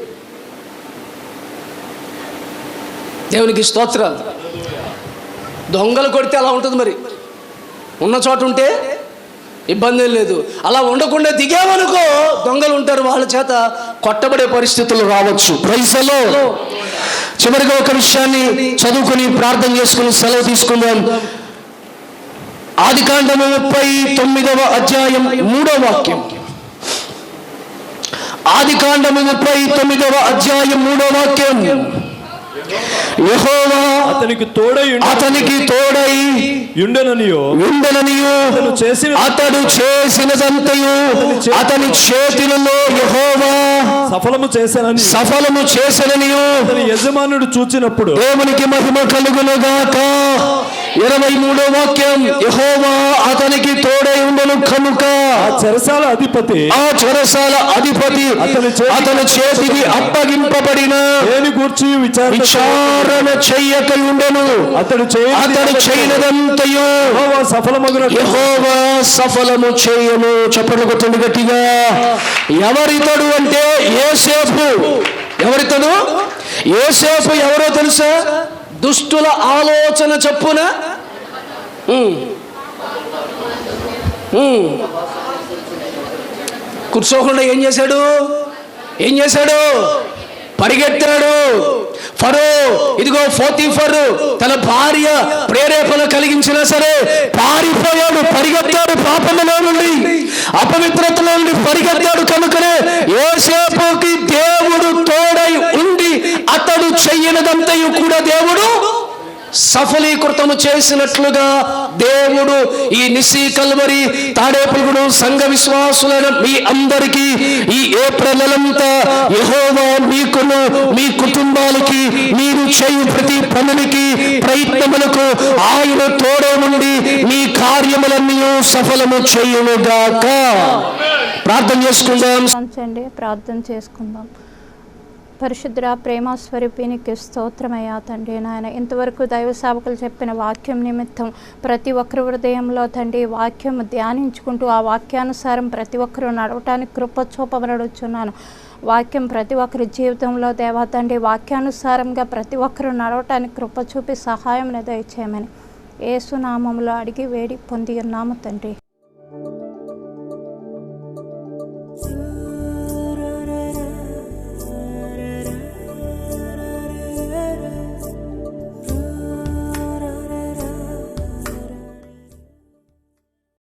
దేవునికి స్తోత్రాలు. దొంగలు కొడితే అలా ఉంటుంది. మరి ఉన్న చోట ఉంటే ఇబ్బంది లేదు. అలా ఉండకుండా దిగామనుకో దొంగలు ఉంటారు, వాళ్ళ చేత కొట్టబడే పరిస్థితులు రావచ్చు. Praise the Lord. చివరిగా ఒక విషయాన్ని చదువుకుని ప్రార్థన చేసుకుని సెలవు తీసుకుందాం. ఆదికాండము 39వ అధ్యాయం 3వ వాక్యం. ఆదికాండము 39వ అధ్యాయం 3వ వాక్యం. యెహోవా
అతనికి తోడై యుండెననియు అతడు చేసినదంతయు అతని చేతులలో యెహోవా సఫలము చేసెననియు యజమానుడు చూచినప్పుడు
దేవునికి మహిమ కలుగునుగాక. 23వ వాక్యం. యెహోవా అతనికి తోడై ఉండెను కనుక
ఆ చెరసాల అధిపతి
అతని చేతికి అప్పగింపబడిన
దేని గూర్చి
విచారణ చెయ్యక ఉండెను. అతడు చేయనదంతయు యెహోవా సఫలము చేయను. చెప్పండి కొట్టండి గట్టిగా. ఎవరితడు అంటే యోసేపు. ఎవరితడు? యోసేపు ఎవరో తెలుసా? దుష్టుల ఆలోచన చొప్పున కూర్చోకుండా ఏం చేశాడు? పరిగెత్తాడు. ఫరో ఇదిగో పోతీఫరు తన భార్య ప్రేరేపణ కలిగించినా సరే పారిపోయాడు, పరిగెత్తాడు. పాపములో నుండి, అపవిత్రతలో నుండి పరిగెత్తాడు. కనుకనే యోసేపుకి దేవుడు తోడై ఉండి అతడు చెయ్యనిదంతయు కూడా దేవుడు సఫలీకృతము చేసినట్లుగా దేవుడు ఈ నిస్సీ కల్వరి తాడేపల్లిగూడెం సంఘ విశ్వాసులైన మీ అందరికీ ఈ ఏప్రిల్ నెలంతా యెహోవా మీకును మీ కుటుంబాలకి మీరు చేయు ప్రతి పనులకి ప్రయత్నములకు ఆయన తోడే ఉండి మీ కార్యములన్నీ సఫలము చేయునుగాక. ప్రార్థన చేసుకుందాం. పరిశుద్ధ ప్రేమ స్వరూపినికి స్తోత్రమయ్యా తండ్రి. నాయన ఇంతవరకు దైవ సేవకులు చెప్పిన వాక్యం నిమిత్తం ప్రతి ఒక్కరి హృదయంలో తండ్రి వాక్యం ధ్యానించుకుంటూ ఆ వాక్యానుసారం ప్రతి ఒక్కరూ నడవటానికి కృప చూపబడుచున్నాను. వాక్యం ప్రతి ఒక్కరి జీవితంలో దేవా తండ్రి వాక్యానుసారంగా ప్రతి ఒక్కరూ నడవటానికి కృప చూపి సహాయం దయచేయమని యేసు నామములో అడిగి వేడి పొంది ఉన్నాము తండ్రి.